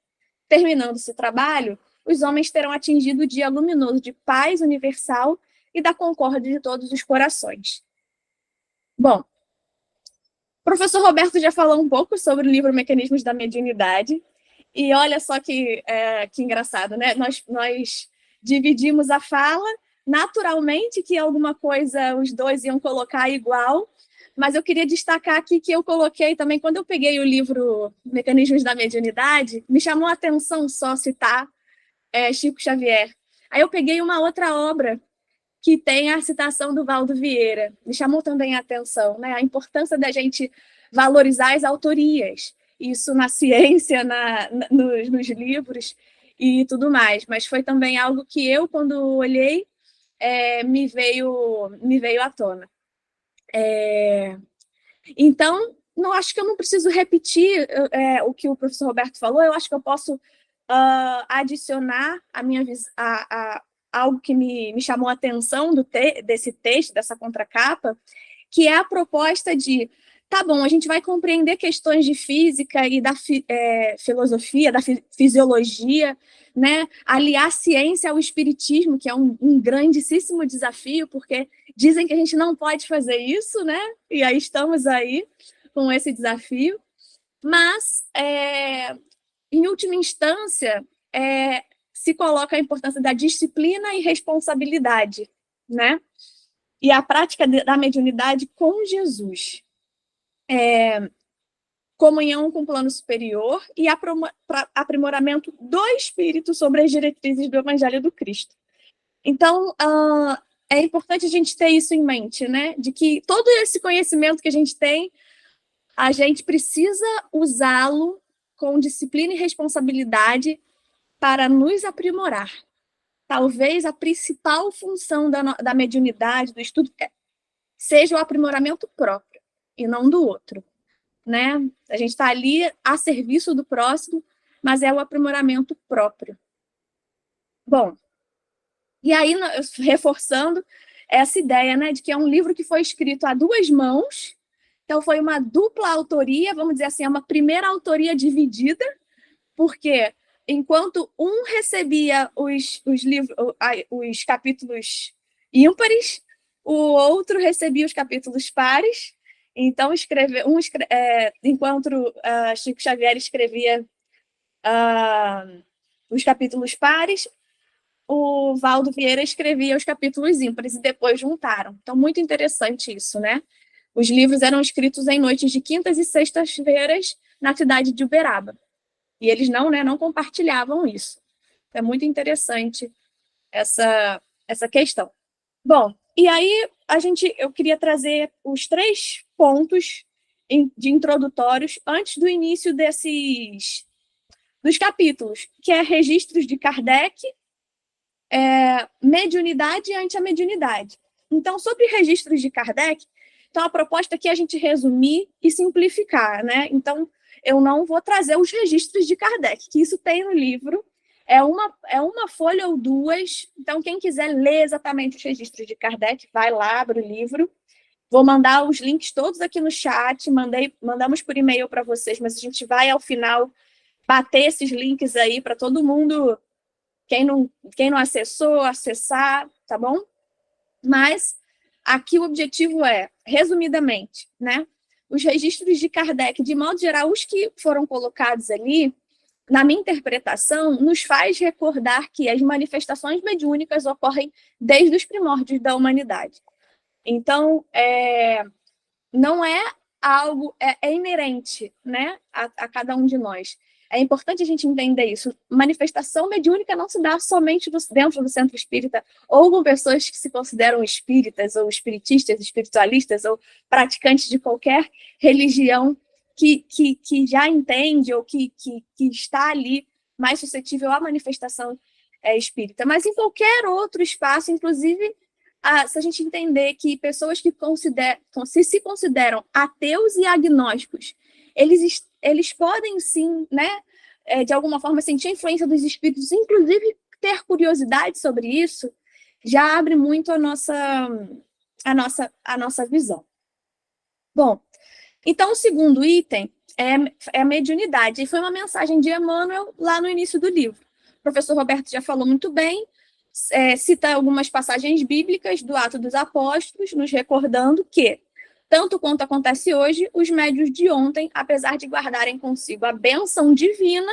A: Terminando esse trabalho, os homens terão atingido o dia luminoso de paz universal e da concórdia de todos os corações. Bom, o professor Roberto já falou um pouco sobre o livro Mecanismos da Mediunidade, e olha só que engraçado, né? Nós dividimos a fala, naturalmente que alguma coisa os dois iam colocar igual, mas eu queria destacar aqui que eu coloquei também, quando eu peguei o livro Mecanismos da Mediunidade, me chamou a atenção só citar Chico Xavier. Aí eu peguei uma outra obra que tem a citação do Valdo Vieira, me chamou também a atenção, né? A importância da gente valorizar as autorias, isso na ciência, nos livros e tudo mais, mas foi também algo que eu, quando olhei, me veio à tona. Então, não acho que eu não preciso repetir o que o professor Roberto falou, eu acho que eu posso adicionar algo que me chamou a atenção desse texto, dessa contracapa, que é a proposta de tá bom, a gente vai compreender questões de física e da filosofia, da fisiologia, né? Aliar a ciência ao espiritismo, que é um grandíssimo desafio, porque dizem que a gente não pode fazer isso, né? E aí estamos aí com esse desafio. Mas, em última instância, se coloca a importância da disciplina e responsabilidade, né? E a prática da mediunidade com Jesus. Comunhão com o plano superior e aprimoramento do espírito sobre as diretrizes do Evangelho do Cristo. Então, é importante a gente ter isso em mente, né? De que todo esse conhecimento que a gente precisa usá-lo com disciplina e responsabilidade para nos aprimorar. Talvez a principal função da mediunidade, do estudo, seja o aprimoramento próprio e não do outro, né? A gente está ali a serviço do próximo, mas é o aprimoramento próprio. Bom, e aí, reforçando essa ideia, né, de que é um livro que foi escrito a duas mãos, então foi uma dupla autoria, vamos dizer assim, é uma primeira autoria dividida, porque enquanto um recebia os capítulos ímpares, o outro recebia os capítulos pares. Então, enquanto Chico Xavier escrevia os capítulos pares, o Valdo Vieira escrevia os capítulos ímpares e depois juntaram. Então, muito interessante isso, né? Os livros eram escritos em noites de quintas e sextas-feiras na cidade de Uberaba. E eles não compartilhavam isso. É muito interessante essa questão. Bom, e aí eu queria trazer os 3 pontos de introdutórios antes do início dos capítulos, que é registros de Kardec, mediunidade e anti-mediunidade. Então, sobre registros de Kardec, então a proposta aqui é a gente resumir e simplificar, né? Então, eu não vou trazer os registros de Kardec, que isso tem no livro, é uma folha ou 2, então quem quiser ler exatamente os registros de Kardec, vai lá, abre o livro. Vou mandar os links todos aqui no chat, mandamos por e-mail para vocês, mas a gente vai, ao final, bater esses links aí para todo mundo, quem não acessou, acessar, tá bom? Mas aqui o objetivo é, resumidamente, né? Os registros de Kardec, de modo geral, os que foram colocados ali, na minha interpretação, nos faz recordar que as manifestações mediúnicas ocorrem desde os primórdios da humanidade. Então, não é algo, é inerente, né, a cada um de nós. É importante a gente entender isso. Manifestação mediúnica não se dá somente dentro do centro espírita, ou com pessoas que se consideram espíritas, ou espiritistas, espiritualistas, ou praticantes de qualquer religião que já entende, ou que está ali mais suscetível à manifestação espírita. Mas em qualquer outro espaço, inclusive, se a gente entender que pessoas que se consideram ateus e agnósticos, eles podem sim, né, de alguma forma sentir a influência dos espíritos, inclusive ter curiosidade sobre isso, já abre muito a nossa visão. Bom, então o segundo item é a mediunidade, e foi uma mensagem de Emmanuel lá no início do livro. O professor Roberto já falou muito bem, cita algumas passagens bíblicas do Atos dos Apóstolos, nos recordando que, tanto quanto acontece hoje, os médiuns de ontem, apesar de guardarem consigo a bênção divina,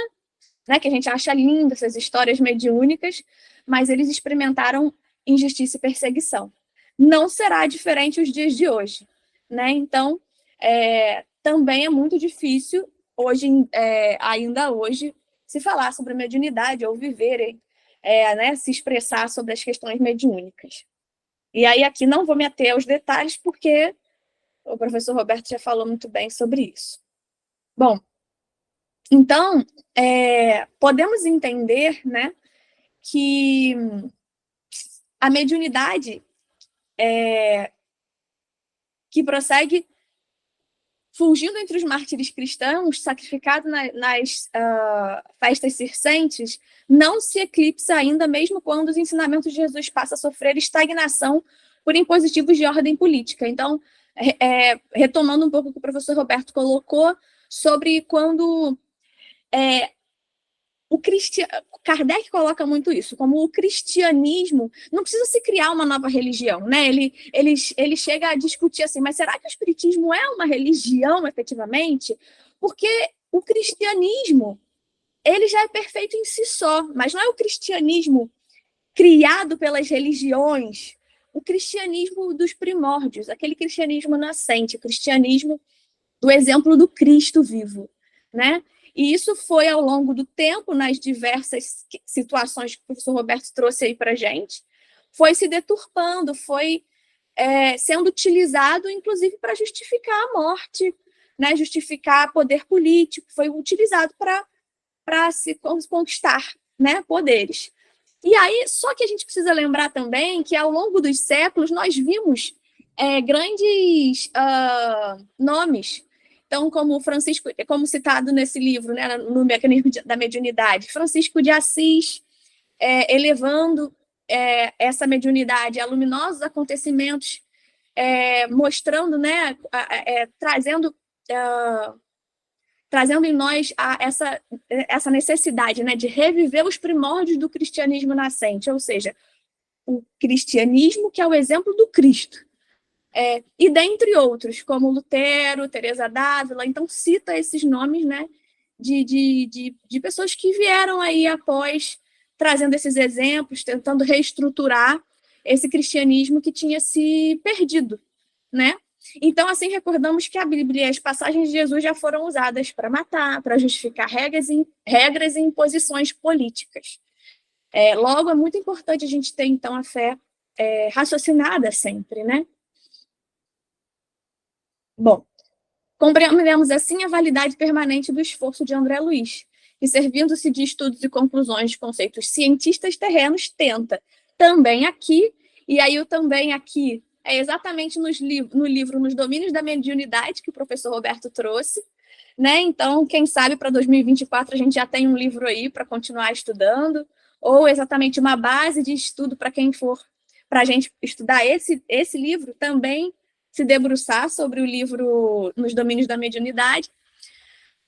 A: né, que a gente acha linda, essas histórias mediúnicas, mas eles experimentaram injustiça e perseguição. Não será diferente os dias de hoje, né? Então, também é muito difícil, ainda hoje, se falar sobre mediunidade ou viverem, né, se expressar sobre as questões mediúnicas. E aí aqui não vou me ater aos detalhes, porque o professor Roberto já falou muito bem sobre isso. Bom, então, podemos entender, né, que a mediunidade que prossegue fugindo entre os mártires cristãos, sacrificado nas festas circenses, não se eclipsa ainda, mesmo quando os ensinamentos de Jesus passam a sofrer estagnação por impositivos de ordem política. Então, retomando um pouco o que o professor Roberto colocou sobre quando Kardec coloca muito isso, como o cristianismo não precisa se criar uma nova religião, né? Ele chega a discutir assim, mas será que o espiritismo é uma religião efetivamente? Porque o cristianismo, ele já é perfeito em si só, mas não é o cristianismo criado pelas religiões, o cristianismo dos primórdios, aquele cristianismo nascente, o cristianismo do exemplo do Cristo vivo, né? E isso foi ao longo do tempo, nas diversas situações que o professor Roberto trouxe aí para a gente, foi se deturpando, foi sendo utilizado, inclusive, para justificar a morte, né? Justificar poder político, foi utilizado para se conquistar, né? Poderes. E aí, só que a gente precisa lembrar também que, ao longo dos séculos, nós vimos grandes nomes. Então, como Francisco, como citado nesse livro, né, no Mecanismo da Mediunidade, Francisco de Assis, elevando essa mediunidade a luminosos acontecimentos, mostrando, né, trazendo em nós essa necessidade, né, de reviver os primórdios do cristianismo nascente, ou seja, o cristianismo que é o exemplo do Cristo. E dentre outros, como Lutero, Teresa d'Ávila, então cita esses nomes, né, de pessoas que vieram aí após, trazendo esses exemplos, tentando reestruturar esse cristianismo que tinha se perdido, né? Então, assim, recordamos que a Bíblia e as passagens de Jesus já foram usadas para matar, para justificar regras e imposições políticas. Logo, é muito importante a gente ter, então, a fé raciocinada sempre, né? Bom, compreendemos assim a validade permanente do esforço de André Luiz, que, servindo-se de estudos e conclusões de conceitos cientistas terrenos, tenta também aqui, e aí o também aqui é exatamente no livro Nos Domínios da Mediunidade, que o professor Roberto trouxe, né? Então, quem sabe para 2024 a gente já tem um livro aí para continuar estudando, ou exatamente uma base de estudo para quem for, para a gente estudar esse livro também, se debruçar sobre o livro Nos Domínios da Mediunidade,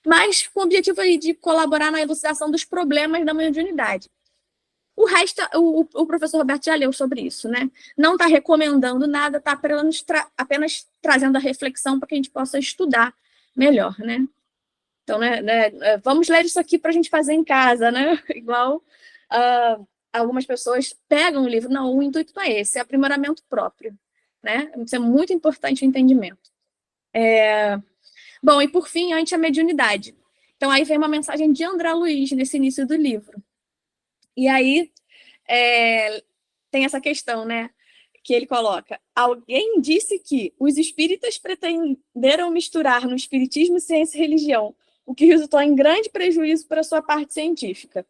A: mas com o objetivo aí de colaborar na elucidação dos problemas da mediunidade. O resto, o professor Roberto já leu sobre isso, né? Não está recomendando nada, está apenas trazendo a reflexão para que a gente possa estudar melhor, né? Então, vamos ler isso aqui para a gente fazer em casa, né? Igual algumas pessoas pegam o livro. Não, o intuito não é esse, é aprimoramento próprio, né? Isso é muito importante o entendimento. Bom, e por fim, ante a mediunidade. Então, aí vem uma mensagem de André Luiz nesse início do livro. E aí tem essa questão, né, que ele coloca. Alguém disse que os espíritas pretenderam misturar no espiritismo ciência e religião, o que resultou em grande prejuízo para a sua parte científica.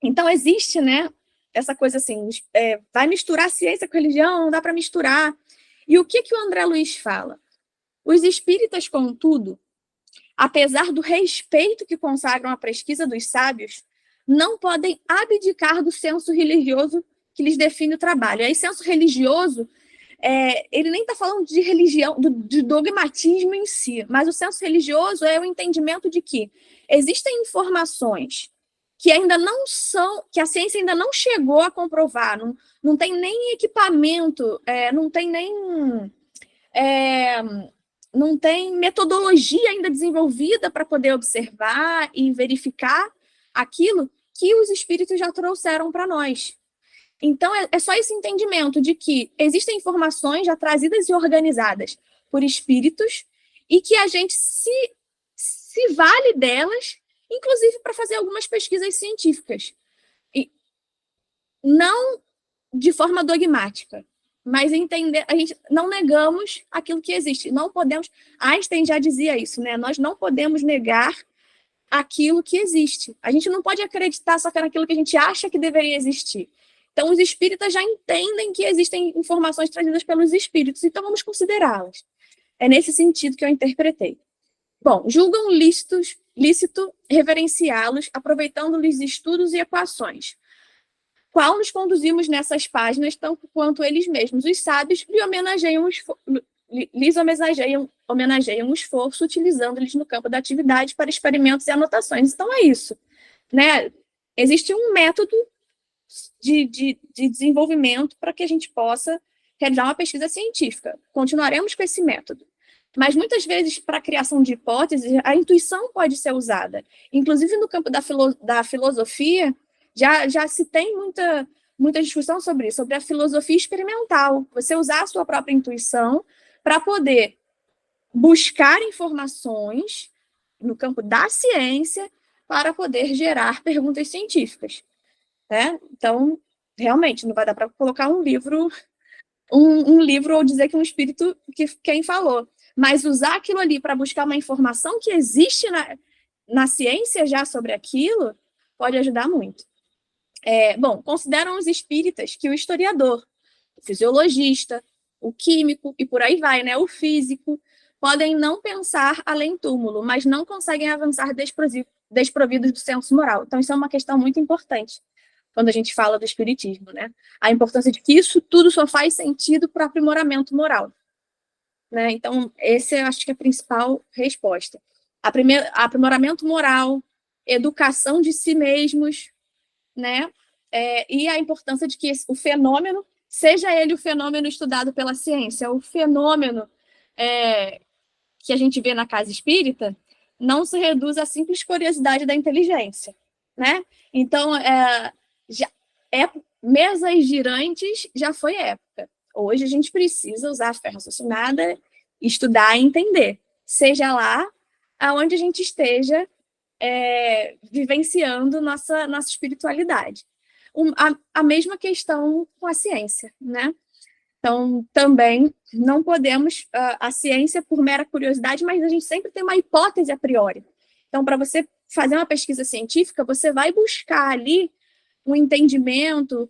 A: Então, existe, né, essa coisa assim, vai misturar ciência com religião, não dá para misturar. E o que o André Luiz fala? Os espíritas, contudo, apesar do respeito que consagram à pesquisa dos sábios, não podem abdicar do senso religioso que lhes define o trabalho. Aí, senso religioso, ele nem está falando de religião, de dogmatismo em si, mas o senso religioso é o entendimento de que existem informações que ainda não são, que a ciência ainda não chegou a comprovar, não tem nem equipamento, não tem nem... não tem metodologia ainda desenvolvida para poder observar e verificar aquilo que os espíritos já trouxeram para nós. Então, é só esse entendimento de que existem informações já trazidas e organizadas por espíritos e que a gente se vale delas, inclusive para fazer algumas pesquisas científicas. E não de forma dogmática, mas entender, a gente não negamos aquilo que existe. Não podemos, Einstein já dizia isso, né? Nós não podemos negar aquilo que existe. A gente não pode acreditar só naquilo que a gente acha que deveria existir. Então, os espíritas já entendem que existem informações trazidas pelos espíritos, então vamos considerá-las. É nesse sentido que eu interpretei. Bom, julgam lícito reverenciá-los, aproveitando-lhes estudos e equações. qual nos conduzimos nessas páginas, tanto quanto eles mesmos. Os sábios lhes homenageiam o esforço, utilizando-lhes no campo da atividade para experimentos e anotações. Então, é isso, né? Existe um método de desenvolvimento para que a gente possa realizar uma pesquisa científica. Continuaremos com esse método. Mas, muitas vezes, para a criação de hipóteses, a intuição pode ser usada. Inclusive, no campo da filosofia, já se tem muita discussão sobre isso, sobre a filosofia experimental. Você usar a sua própria intuição para poder buscar informações no campo da ciência para poder gerar perguntas científicas. Né? Então, realmente, não vai dar para colocar um livro ou dizer que um espírito que quem falou. Mas usar aquilo ali para buscar uma informação que existe na ciência já sobre aquilo pode ajudar muito. Bom, consideram os espíritas que o historiador, o fisiologista, o químico e por aí vai, né, o físico, podem não pensar além túmulo, mas não conseguem avançar desprovidos do senso moral. Então, isso é uma questão muito importante quando a gente fala do espiritismo, né? A importância de que isso tudo só faz sentido para o aprimoramento moral. Né? Então, essa eu acho que é a principal resposta. Aprimoramento moral, educação de si mesmos, né? E a importância de que o fenômeno, seja ele o fenômeno estudado pela ciência, o fenômeno que a gente vê na casa espírita, não se reduz à simples curiosidade da inteligência. Né? Então, mesas girantes já foi época. Hoje a gente precisa usar a fé raciocinada, estudar e entender, seja lá aonde a gente esteja vivenciando nossa espiritualidade. A mesma questão com a ciência, né? Então, também não podemos a ciência por mera curiosidade, mas a gente sempre tem uma hipótese a priori. Então, para você fazer uma pesquisa científica, você vai buscar ali um entendimento,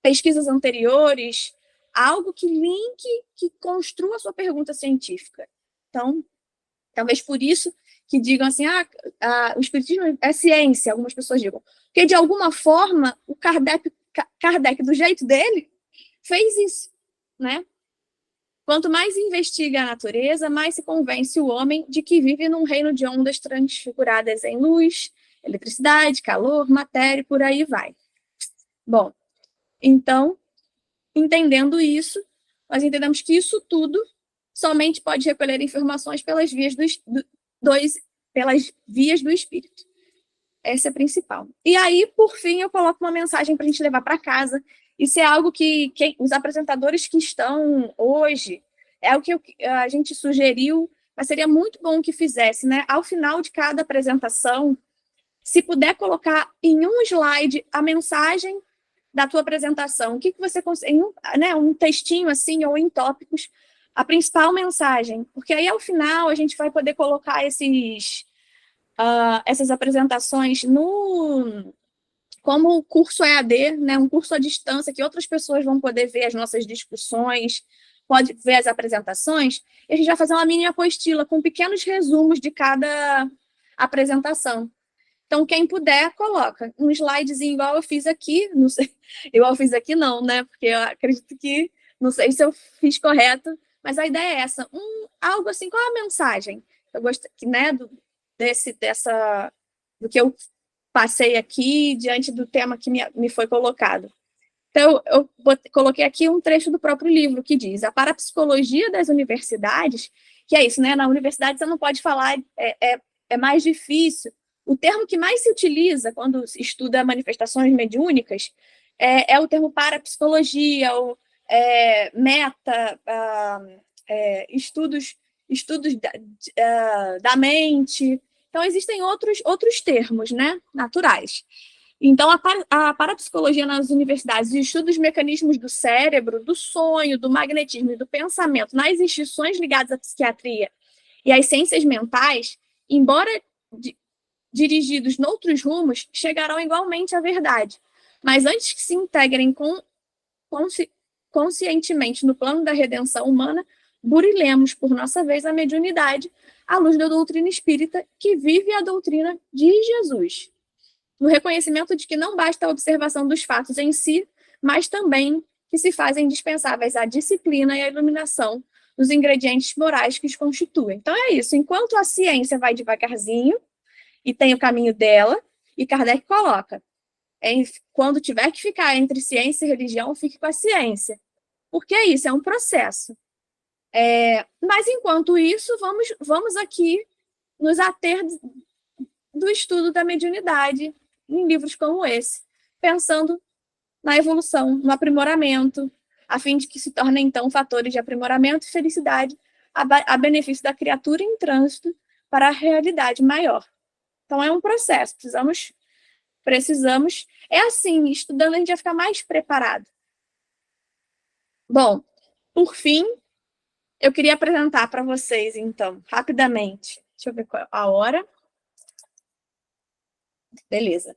A: pesquisas anteriores, algo que linke, que construa a sua pergunta científica. Então, talvez por isso que digam assim, o espiritismo é ciência, algumas pessoas digam. Porque, de alguma forma, o Kardec, do jeito dele, fez isso, né? Quanto mais investiga a natureza, mais se convence o homem de que vive num reino de ondas transfiguradas em luz, eletricidade, calor, matéria, e por aí vai. Bom, então, entendendo isso, nós entendemos que isso tudo somente pode recolher informações pelas vias do espírito. Essa é a principal. E aí, por fim, eu coloco uma mensagem para a gente levar para casa. Isso é algo que os apresentadores que estão hoje, é o que a gente sugeriu, mas seria muito bom que fizesse, né? Ao final de cada apresentação, se puder colocar em um slide a mensagem da tua apresentação, o que você consegue, um textinho assim, ou em tópicos, a principal mensagem, porque aí ao final a gente vai poder colocar essas apresentações como curso EAD, né, um curso à distância, que outras pessoas vão poder ver as nossas discussões, pode ver as apresentações, e a gente vai fazer uma mini apostila com pequenos resumos de cada apresentação. Então, quem puder, coloca um slidezinho igual eu fiz aqui, não sei, igual eu fiz aqui não, né, porque eu acredito que, não sei se eu fiz correto, mas a ideia é essa, algo assim, qual a mensagem? Eu gosto, né, do que eu passei aqui diante do tema que me foi colocado. Então, eu coloquei aqui um trecho do próprio livro que diz: a parapsicologia das universidades, que é isso, né? Na universidade você não pode falar, é mais difícil. O termo que mais se utiliza quando se estuda manifestações mediúnicas é o termo parapsicologia, ou estudos da mente. Então, existem outros termos, né, naturais. Então, a parapsicologia nas universidades, o estudo dos mecanismos do cérebro, do sonho, do magnetismo e do pensamento nas instituições ligadas à psiquiatria e às ciências mentais, embora dirigidos noutros rumos, chegarão igualmente à verdade. Mas antes que se integrem conscientemente no plano da redenção humana, burilemos, por nossa vez, a mediunidade à luz da doutrina espírita, que vive a doutrina de Jesus. no reconhecimento de que não basta a observação dos fatos em si, mas também que se fazem indispensáveis a disciplina e a iluminação dos ingredientes morais que os constituem. Então é isso, enquanto a ciência vai devagarzinho e tem o caminho dela, e Kardec coloca, quando tiver que ficar entre ciência e religião, fique com a ciência. Porque é isso, é um processo. Mas, enquanto isso, vamos aqui nos ater do estudo da mediunidade em livros como esse, pensando na evolução, no aprimoramento, a fim de que se tornem, então, fatores de aprimoramento e felicidade a benefício da criatura em trânsito para a realidade maior. Então, é um processo, precisamos, é assim, estudando a gente vai ficar mais preparado. Bom, por fim, eu queria apresentar para vocês, então, rapidamente, deixa eu ver qual é a hora. Beleza.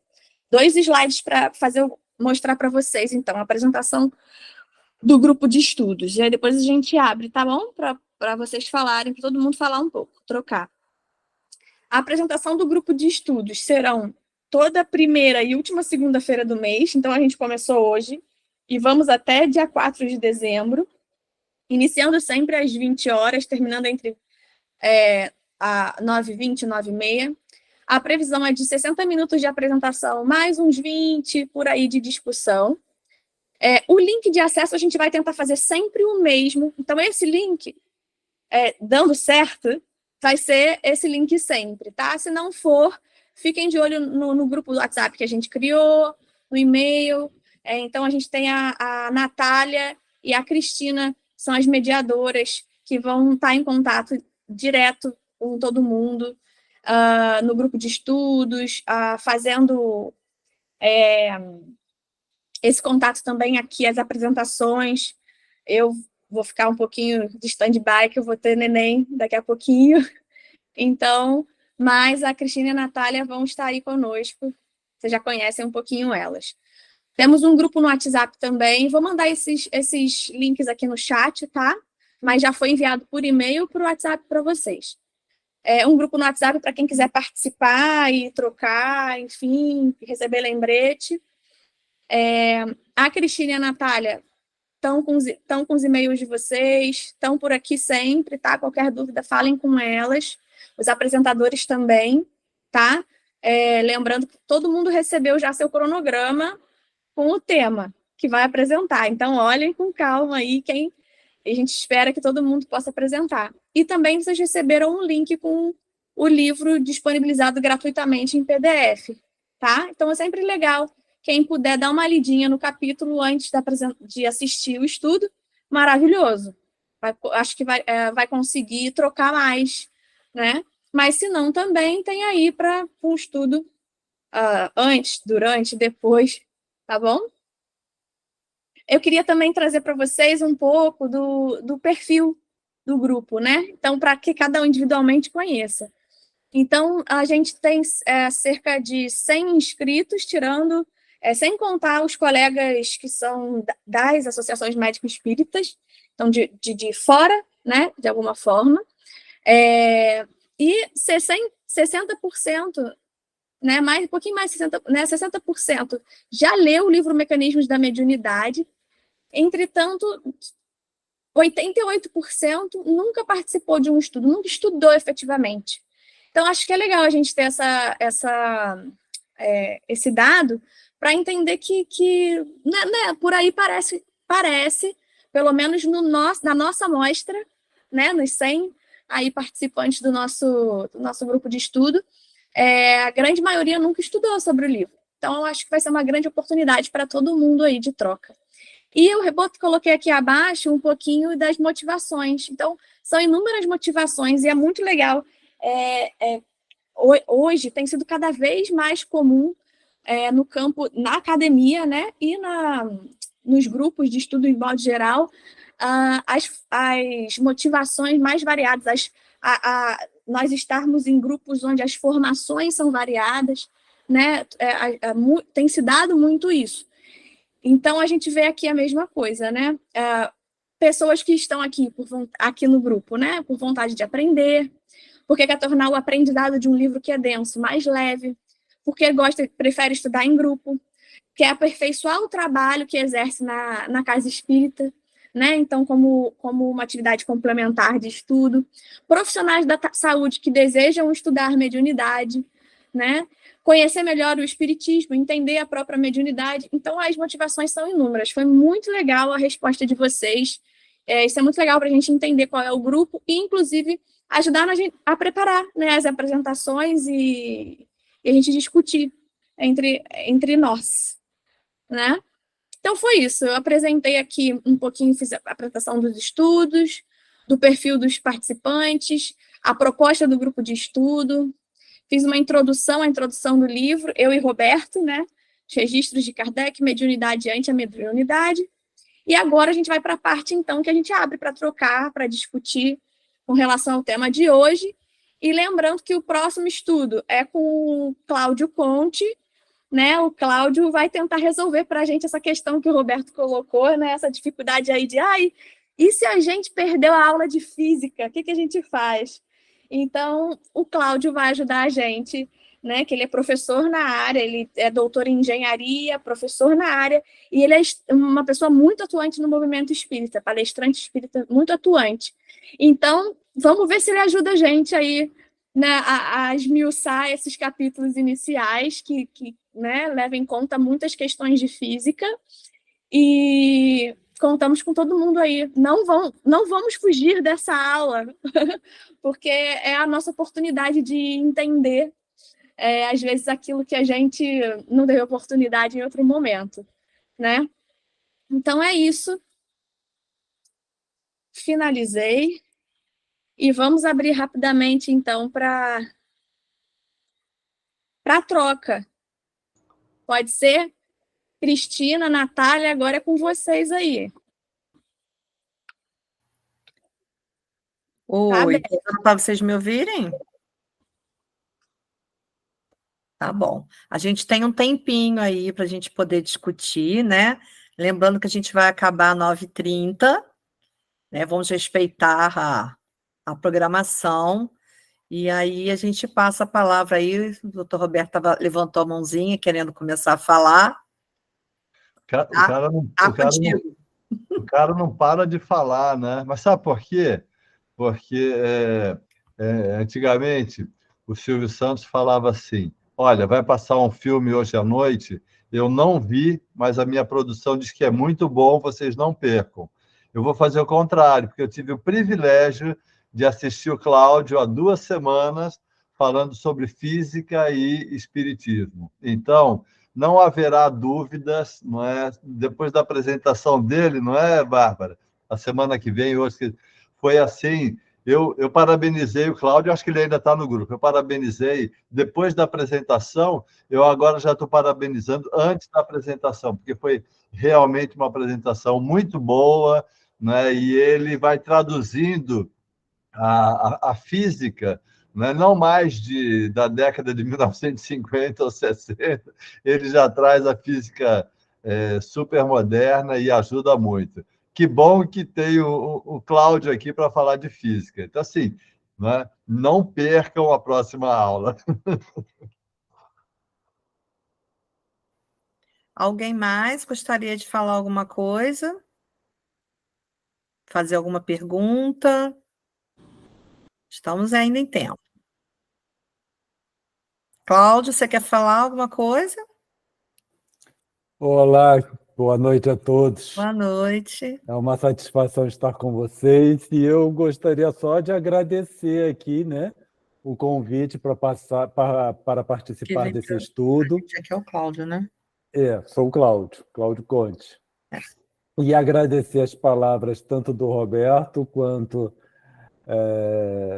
A: 2 slides para mostrar para vocês, então, a apresentação do grupo de estudos. E aí depois a gente abre, tá bom? Para vocês falarem, para todo mundo falar um pouco, trocar. A apresentação do grupo de estudos serão toda primeira e última segunda-feira do mês, então a gente começou hoje, e vamos até dia 4 de dezembro, iniciando sempre às 20 horas, terminando entre 9h20 e 9h30. A previsão é de 60 minutos de apresentação, mais uns 20 por aí de discussão. O link de acesso a gente vai tentar fazer sempre o mesmo. Então, esse link, dando certo, vai ser esse link sempre, tá? Se não for, fiquem de olho no grupo do WhatsApp que a gente criou, no e-mail. Então, a gente tem a Natália e a Cristina, são as mediadoras que vão estar em contato direto com todo mundo, no grupo de estudos, fazendo esse contato também aqui, as apresentações. Eu vou ficar um pouquinho de stand-by, que eu vou ter neném daqui a pouquinho. Então, mas a Cristina e a Natália vão estar aí conosco. Vocês já conhecem um pouquinho elas. Temos um grupo no WhatsApp também. Vou mandar esses links aqui no chat, tá? Mas já foi enviado por e-mail para o WhatsApp para vocês. Um grupo no WhatsApp para quem quiser participar e trocar, enfim, receber lembrete. A Cristina e a Natália estão com os e-mails de vocês, estão por aqui sempre, tá? Qualquer dúvida, falem com elas. Os apresentadores também, tá? Lembrando que todo mundo recebeu já seu cronograma com o tema que vai apresentar. Então, olhem com calma aí a gente espera que todo mundo possa apresentar. E também vocês receberam um link com o livro disponibilizado gratuitamente em PDF, tá? Então, é sempre legal quem puder dar uma lidinha no capítulo antes de assistir o estudo, maravilhoso. Acho que vai conseguir trocar mais, né? Mas, se não, também tem aí para um estudo antes, durante, depois, tá bom? Eu queria também trazer para vocês um pouco do perfil do grupo, né? Então, para que cada um individualmente conheça. Então, a gente tem cerca de 100 inscritos, sem contar os colegas que são das associações médico-espíritas, então, de fora, né, de alguma forma. E 60%, né, um pouquinho mais de 60% já leu o livro Mecanismos da Mediunidade. Entretanto, 88% nunca participou de um estudo, nunca estudou efetivamente. Então, acho que é legal a gente ter esse dado para entender que né, por aí parece, pelo menos na nossa amostra, né, nos 100 aí participantes do nosso grupo de estudo, a grande maioria nunca estudou sobre o livro. Então, eu acho que vai ser uma grande oportunidade para todo mundo aí de troca. E eu coloquei aqui abaixo um pouquinho das motivações. Então, são inúmeras motivações e é muito legal. Hoje tem sido cada vez mais comum no campo, na academia, né, e nos grupos de estudo em modo geral, as motivações mais variadas, nós estarmos em grupos onde as formações são variadas, né, tem se dado muito isso. Então, a gente vê aqui a mesma coisa, né? Pessoas que estão aqui no grupo, né? Por vontade de aprender, porque quer tornar o aprendizado de um livro que é denso mais leve, porque prefere estudar em grupo, quer aperfeiçoar o trabalho que exerce na casa espírita, né? Então, como uma atividade complementar de estudo. Profissionais da saúde que desejam estudar mediunidade, né? Conhecer melhor o espiritismo, entender a própria mediunidade. Então, as motivações são inúmeras. Foi muito legal a resposta de vocês. Isso é muito legal para a gente entender qual é o grupo e, inclusive, ajudar a preparar, né, as apresentações e a gente discutir entre nós, né? Então, foi isso. Eu apresentei aqui um pouquinho, fiz a apresentação dos estudos, do perfil dos participantes, a proposta do grupo de estudo, fiz uma introdução, a introdução do livro, eu e Roberto, né? Os registros de Kardec, mediunidade ante a mediunidade. E agora a gente vai para a parte, então, que a gente abre para trocar, para discutir com relação ao tema de hoje. E lembrando que o próximo estudo é com o Cláudio Conte, né? O Cláudio vai tentar resolver para a gente essa questão que o Roberto colocou, né? Essa dificuldade aí de, e se a gente perdeu a aula de física, o que a gente faz? Então, o Cláudio vai ajudar a gente, né? Que ele é professor na área, ele é doutor em engenharia, professor na área, e ele é uma pessoa muito atuante no movimento espírita, palestrante espírita muito atuante. Então, vamos ver se ele ajuda a gente aí, né, a esmiuçar esses capítulos iniciais que né, levam em conta muitas questões de física, e contamos com todo mundo aí. Não vamos fugir dessa aula, porque é a nossa oportunidade de entender, às vezes, aquilo que a gente não teve oportunidade em outro momento, né? Então, é isso. Finalizei. E vamos abrir rapidamente, então, para a troca. Pode ser? Cristina, Natália, agora é com vocês aí.
C: Oi, para vocês me ouvirem? Tá bom. A gente tem um tempinho aí para a gente poder discutir, né? Lembrando que a gente vai acabar às 9h30, né? Vamos respeitar a programação. E aí a gente passa a palavra aí. O doutor Roberto levantou a mãozinha, querendo começar a falar.
B: O cara não para de falar, né? Mas sabe por quê? Porque antigamente o Silvio Santos falava assim: olha, vai passar um filme hoje à noite, eu não vi, mas a minha produção diz que é muito bom, vocês não percam. Eu vou fazer o contrário, porque eu tive o privilégio de assistir o Cláudio há 2 semanas falando sobre física e espiritismo. Então, não haverá dúvidas, não é? Depois da apresentação dele, não é, Bárbara? A semana que vem, hoje, foi assim. Eu parabenizei o Cláudio, acho que ele ainda está no grupo. Eu parabenizei depois da apresentação, eu agora já estou parabenizando antes da apresentação, porque foi realmente uma apresentação muito boa, né? E ele vai traduzindo a física, né? Não mais da década de 1950 ou 60, ele já traz a física super moderna e ajuda muito. Que bom que tem o Cláudio aqui para falar de física. Então, assim, né? Não percam a próxima aula.
C: Alguém mais gostaria de falar alguma coisa? Fazer alguma pergunta? Estamos ainda em tempo. Cláudio, você quer falar alguma coisa?
D: Olá, boa noite a todos.
C: Boa noite.
D: É uma satisfação estar com vocês e eu gostaria só de agradecer aqui, né, o convite para participar desse estudo.
C: Aqui é o Cláudio, né?
D: Sou o Cláudio Conte. E agradecer as palavras tanto do Roberto quanto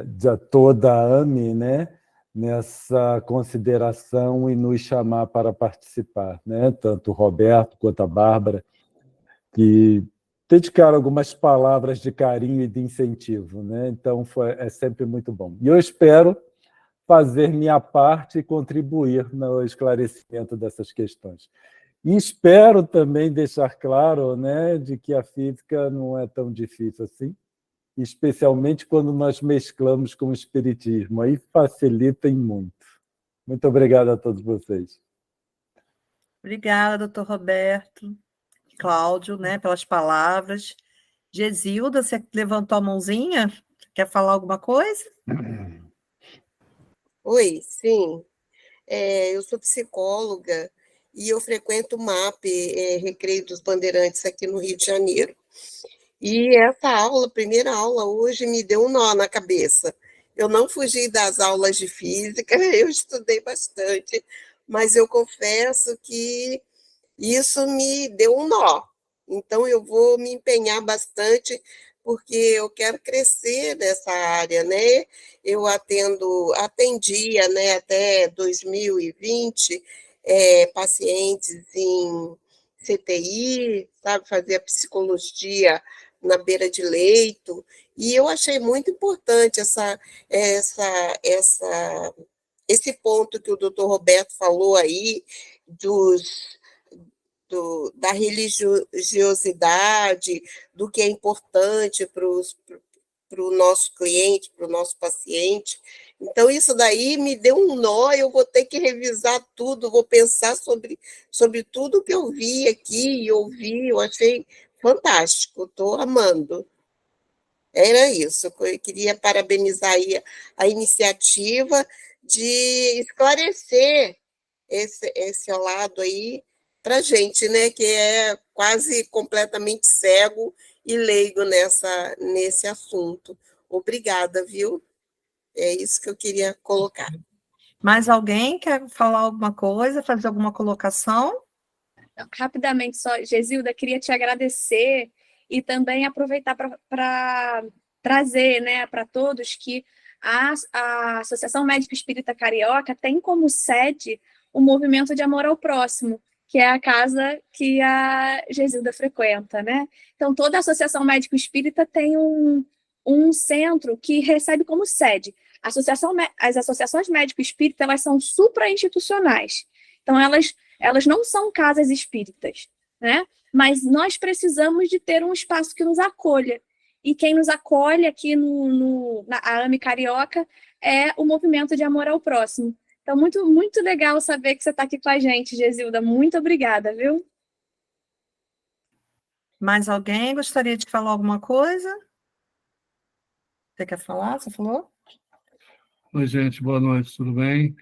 D: de toda a AME, né, nessa consideração e nos chamar para participar, né? Tanto o Roberto quanto a Bárbara, que dedicaram algumas palavras de carinho e de incentivo, né? Então, é sempre muito bom. E eu espero fazer minha parte e contribuir no esclarecimento dessas questões. E espero também deixar claro, né, de que a física não é tão difícil assim, especialmente quando nós mesclamos com o espiritismo. Aí facilita em muito. Muito obrigado a todos vocês.
C: Obrigada, doutor Roberto, Cláudio, né, pelas palavras. Gesilda, você levantou a mãozinha? Quer falar alguma coisa?
E: Oi, sim. Eu sou psicóloga e eu frequento o MAP, Recreio dos Bandeirantes, aqui no Rio de Janeiro. E essa aula, primeira aula hoje, me deu um nó na cabeça. Eu não fugi das aulas de física, eu estudei bastante, mas eu confesso que isso me deu um nó. Então, eu vou me empenhar bastante, porque eu quero crescer nessa área, né? Eu atendia, né, até 2020, pacientes em CTI, sabe, fazia psicologia na beira de leito, e eu achei muito importante esse ponto que o doutor Roberto falou aí, da religiosidade, do que é importante para o nosso cliente, para o nosso paciente. Então, isso daí me deu um nó, eu vou ter que revisar tudo, vou pensar sobre tudo que eu vi aqui e ouvi, eu achei fantástico, estou amando. Era isso, eu queria parabenizar aí a iniciativa de esclarecer esse lado aí para a gente, né, que é quase completamente cego e leigo nesse assunto. Obrigada, viu? É isso que eu queria colocar.
C: Mais alguém quer falar alguma coisa, fazer alguma colocação?
A: Rapidamente só, Gesilda, queria te agradecer e também aproveitar para trazer, né, para todos que a Associação Médico Espírita Carioca tem como sede o Movimento de Amor ao Próximo, que é a casa que a Gesilda frequenta, né? Então, toda a Associação Médico Espírita tem um centro que recebe como sede. As associações médico espírita, elas são suprainstitucionais. Então, elas não são casas espíritas, né? Mas nós precisamos de ter um espaço que nos acolha. E quem nos acolhe aqui na AME Carioca é o Movimento de Amor ao Próximo. Então, muito, muito legal saber que você está aqui com a gente, Gesilda. Muito obrigada, viu?
C: Mais alguém gostaria de falar alguma coisa? Você quer falar? Você falou?
F: Oi, gente, boa noite, tudo bem?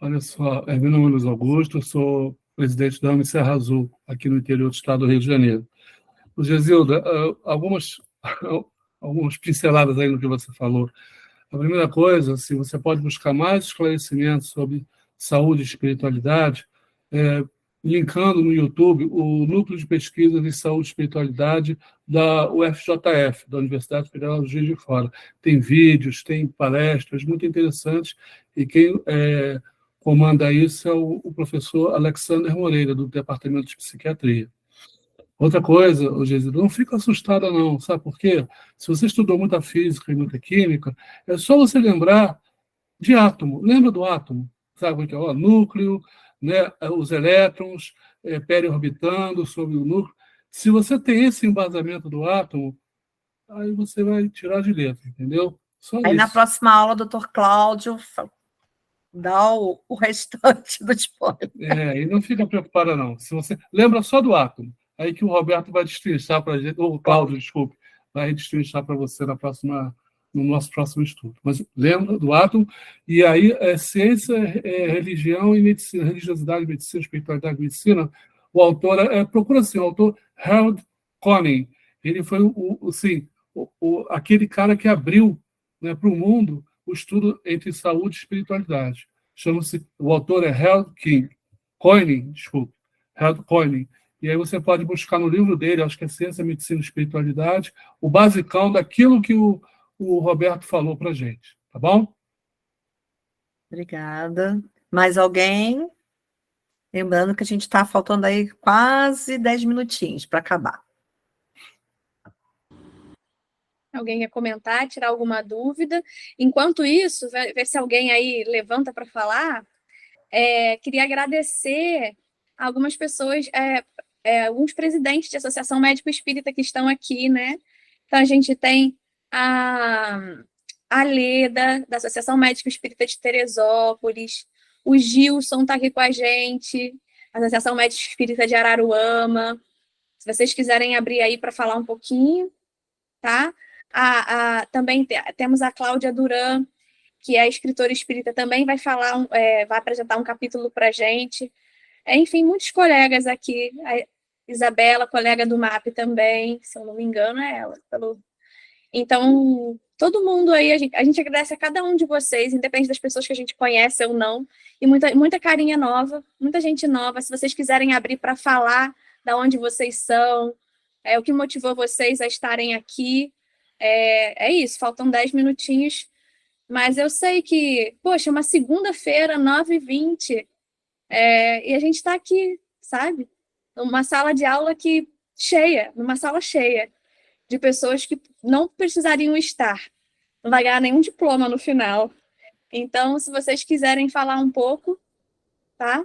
F: Olha só, meu nome é Luiz Augusto, eu sou presidente da AME Serra Azul, aqui no interior do estado do Rio de Janeiro. O Gesilda, algumas pinceladas aí no que você falou. A primeira coisa, se você pode buscar mais esclarecimentos sobre saúde e espiritualidade, linkando no YouTube o Núcleo de Pesquisa de Saúde e Espiritualidade da UFJF, da Universidade Federal do Juiz de Fora. Tem vídeos, tem palestras muito interessantes, e quem comanda isso é o professor Alexander Moreira, do Departamento de Psiquiatria. Outra coisa, Gesilda, não fica assustada não, sabe por quê? Se você estudou muita física e muita química, é só você lembrar de átomo. Lembra do átomo? Sabe o que é o núcleo, né? Os elétrons periorbitando sobre o núcleo. Se você tem esse embasamento do átomo, aí você vai tirar de letra, entendeu? Só
C: aí
F: isso.
C: Na próxima aula, o doutor Cláudio dá o restante do spoiler.
F: E não fica preocupada não. Se você lembra só do átomo, aí que o Roberto vai destrinchar para a gente, ou o Cláudio, desculpe, vai destrinchar para você no nosso próximo estudo. Mas lembra do átomo, e aí ciência, religião e medicina, religiosidade, medicina, espiritualidade e medicina. O autor, procura assim, o autor Harold Koenig. Ele foi aquele cara que abriu, né, para o mundo o estudo entre saúde e espiritualidade. O autor é Harold Koenig, Harold Koenig. E aí você pode buscar no livro dele, acho que é Ciência, Medicina e Espiritualidade, o basicão daquilo que o Roberto falou para a gente, tá bom?
C: Obrigada. Mais alguém? Lembrando que a gente está faltando aí quase 10 minutinhos para acabar.
A: Alguém quer comentar, tirar alguma dúvida? Enquanto isso, ver se alguém aí levanta para falar. Queria agradecer a algumas pessoas, alguns presidentes de associação médico espírita que estão aqui, né? Então, a gente tem a Leda, da Associação Médico Espírita de Teresópolis, O Gilson está aqui com a gente, a Associação Médica Espírita de Araruama. Se vocês quiserem abrir aí para falar um pouquinho, tá? Também temos a Cláudia Duran, que é escritora espírita, também vai falar, vai apresentar um capítulo para a gente. Enfim, muitos colegas aqui. A Isabela, colega do MAP também, se eu não me engano, é ela. Então, todo mundo aí, a gente agradece a cada um de vocês, independente das pessoas que a gente conhece ou não, e muita carinha nova, muita gente nova. Se vocês quiserem abrir para falar de onde vocês são, o que motivou vocês a estarem aqui, é isso, faltam 10 minutinhos, mas eu sei que, poxa, uma segunda-feira, 9h20, e a gente está aqui, sabe? Numa sala de aula numa sala cheia, de pessoas que não precisariam estar. Não vai ganhar nenhum diploma no final. Então, se vocês quiserem falar um pouco, tá?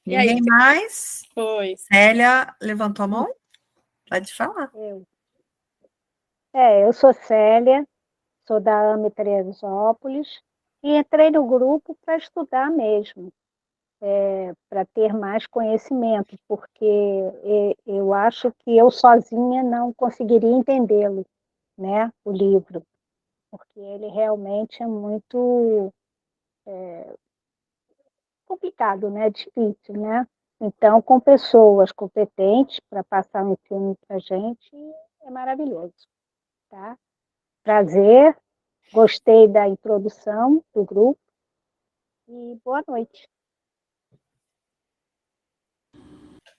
C: Ninguém mais?
A: Foi.
C: Célia levantou a mão? Pode falar.
G: Eu sou Célia, sou da AME Teresópolis, e entrei no grupo para estudar mesmo, para ter mais conhecimento, porque eu acho que eu sozinha não conseguiria entendê-lo, né, o livro, porque ele realmente é muito complicado, né, difícil, né? Então, com pessoas competentes para passar um ensino para a gente, é maravilhoso, tá? Prazer, gostei da introdução do grupo e boa noite.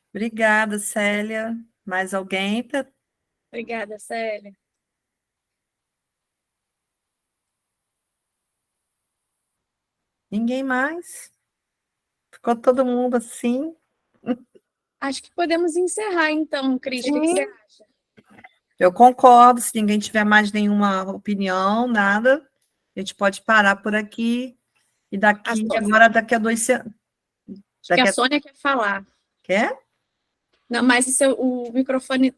C: Obrigada, Célia. Mais alguém?
A: Obrigada, Célia.
C: Ninguém mais? Ficou todo mundo assim?
A: Acho que podemos encerrar, então, Cris. O que você acha?
C: Eu concordo. Se ninguém tiver mais nenhuma opinião, nada, a gente pode parar por aqui. E daqui a 2 semanas.
A: Acho que a Sônia quer falar.
C: Quer?
A: Não, mas seu microfone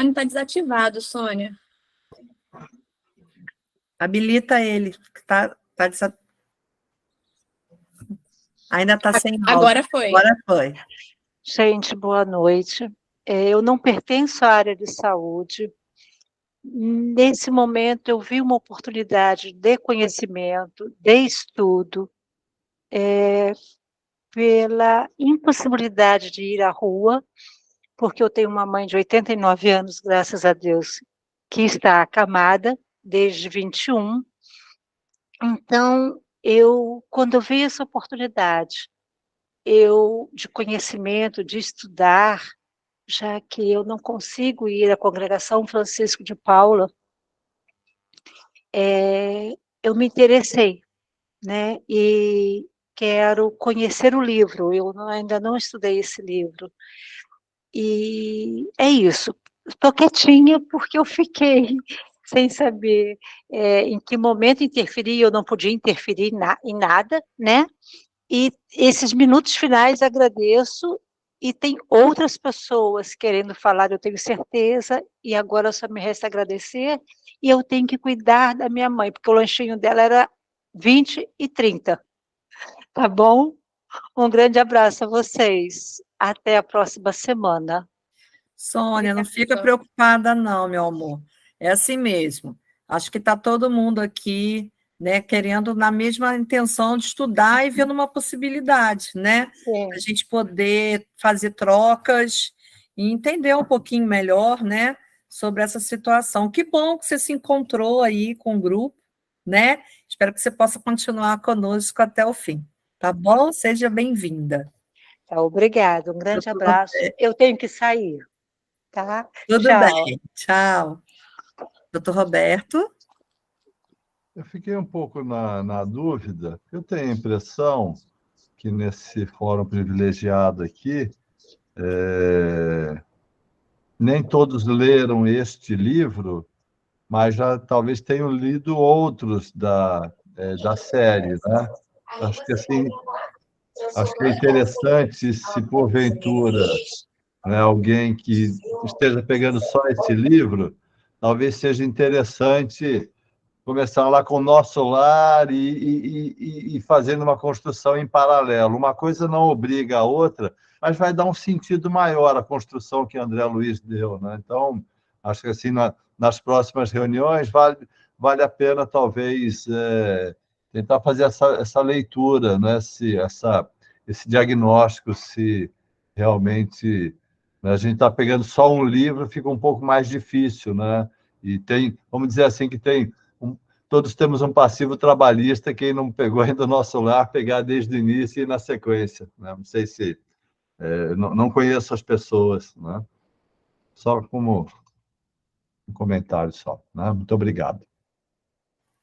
A: está desativado, Sônia.
C: Habilita ele. Ainda está sem áudio.
A: Agora foi.
C: Agora foi.
G: Gente, boa noite. Eu não pertenço à área de saúde. Nesse momento, eu vi uma oportunidade de conhecimento, de estudo, pela impossibilidade de ir à rua, porque eu tenho uma mãe de 89 anos, graças a Deus, que está acamada desde 21. Então, quando eu vi essa oportunidade, de conhecimento, de estudar, já que eu não consigo ir à Congregação Francisco de Paula, eu me interessei, né? E quero conhecer o livro. Eu ainda não estudei esse livro. E é isso. Estou quietinha porque eu fiquei sem saber em que momento interferir. Eu não podia interferir em nada, né? E esses minutos finais agradeço, e tem outras pessoas querendo falar, eu tenho certeza, e agora só me resta agradecer, e eu tenho que cuidar da minha mãe, porque o lanchinho dela era 20 e 30. Tá bom? Um grande abraço a vocês. Até a próxima semana.
C: Sônia, não fica preocupada não, meu amor. É assim mesmo. Acho que está todo mundo aqui, né, querendo na mesma intenção de estudar e vendo uma possibilidade, né? A gente poder fazer trocas e entender um pouquinho melhor, né, sobre essa situação. Que bom que você se encontrou aí com o grupo, né? Espero que você possa continuar conosco até o fim. Tá bom? Seja bem-vinda.
G: Obrigada, um grande abraço. Eu tenho que sair, tá?
C: Tudo
G: Tchau.
C: bem, tchau. Doutor Roberto?
B: Eu fiquei um pouco na dúvida. Eu tenho a impressão que nesse fórum privilegiado aqui, nem todos leram este livro, mas já talvez tenham lido outros da série, né? Acho que assim, é interessante se porventura, né, alguém que esteja pegando só esse livro, talvez seja interessante começando lá com o Nosso Lar e fazendo uma construção em paralelo. Uma coisa não obriga a outra, mas vai dar um sentido maior à construção que André Luiz deu, né? Então, acho que assim, nas próximas reuniões vale a pena, talvez, tentar fazer essa leitura, né? Esse diagnóstico, se realmente, né, a gente está pegando só um livro, fica um pouco mais difícil, né? E tem, vamos dizer assim, que todos temos um passivo trabalhista, quem não pegou ainda o Nosso Lar, pegar desde o início e na sequência, né? Não sei se... não conheço as pessoas, né? Só como um comentário só, né? Muito obrigado.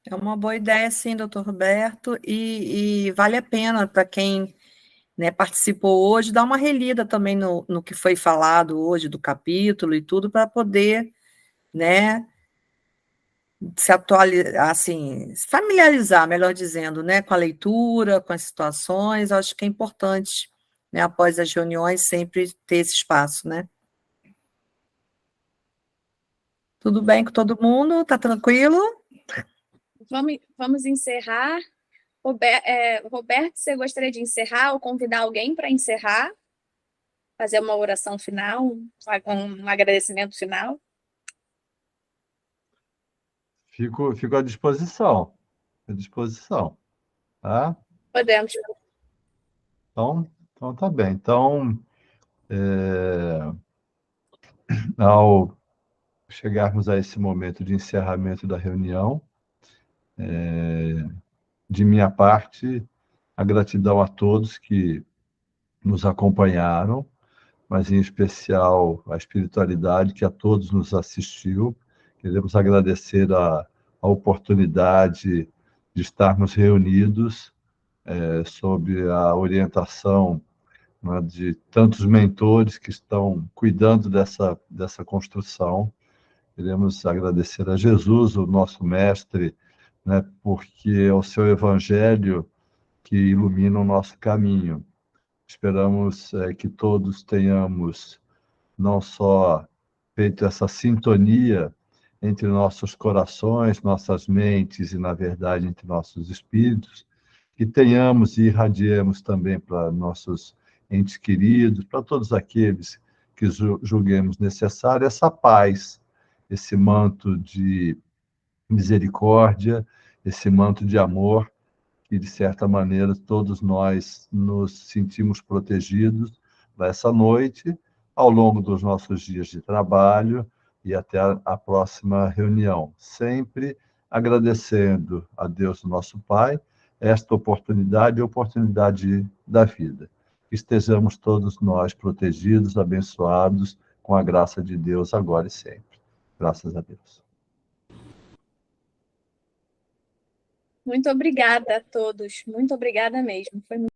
C: É uma boa ideia, sim, doutor Roberto, e vale a pena para quem, né, participou hoje, dar uma relida também no que foi falado hoje, do capítulo e tudo, para poder, né, se atualizar, assim, se familiarizar, melhor dizendo, né, com a leitura, com as situações. Acho que é importante, né, após as reuniões, sempre ter esse espaço, né? Tudo bem com todo mundo? Tá tranquilo?
A: Vamos encerrar. Roberto, você gostaria de encerrar ou convidar alguém para encerrar? Fazer uma oração final, um agradecimento final?
B: Fico à disposição. À disposição. Tá?
A: Podemos.
B: Então tá bem. Então, ao chegarmos a esse momento de encerramento da reunião, de minha parte, a gratidão a todos que nos acompanharam, mas em especial a espiritualidade que a todos nos assistiu. Queremos agradecer a oportunidade de estarmos reunidos sob a orientação, né, de tantos mentores que estão cuidando dessa construção. Queremos agradecer a Jesus, o nosso mestre, né, porque é o seu evangelho que ilumina o nosso caminho. Esperamos que todos tenhamos não só feito essa sintonia entre nossos corações, nossas mentes e, na verdade, entre nossos espíritos, que tenhamos e irradiemos também para nossos entes queridos, para todos aqueles que julguemos necessário, essa paz, esse manto de misericórdia, esse manto de amor, que, de certa maneira, todos nós nos sentimos protegidos nessa noite, ao longo dos nossos dias de trabalho e até a próxima reunião. Sempre agradecendo a Deus, nosso Pai, esta oportunidade e a oportunidade da vida. Que estejamos todos nós protegidos, abençoados, com a graça de Deus, agora e sempre. Graças a Deus.
A: Muito obrigada a todos. Muito obrigada mesmo. Foi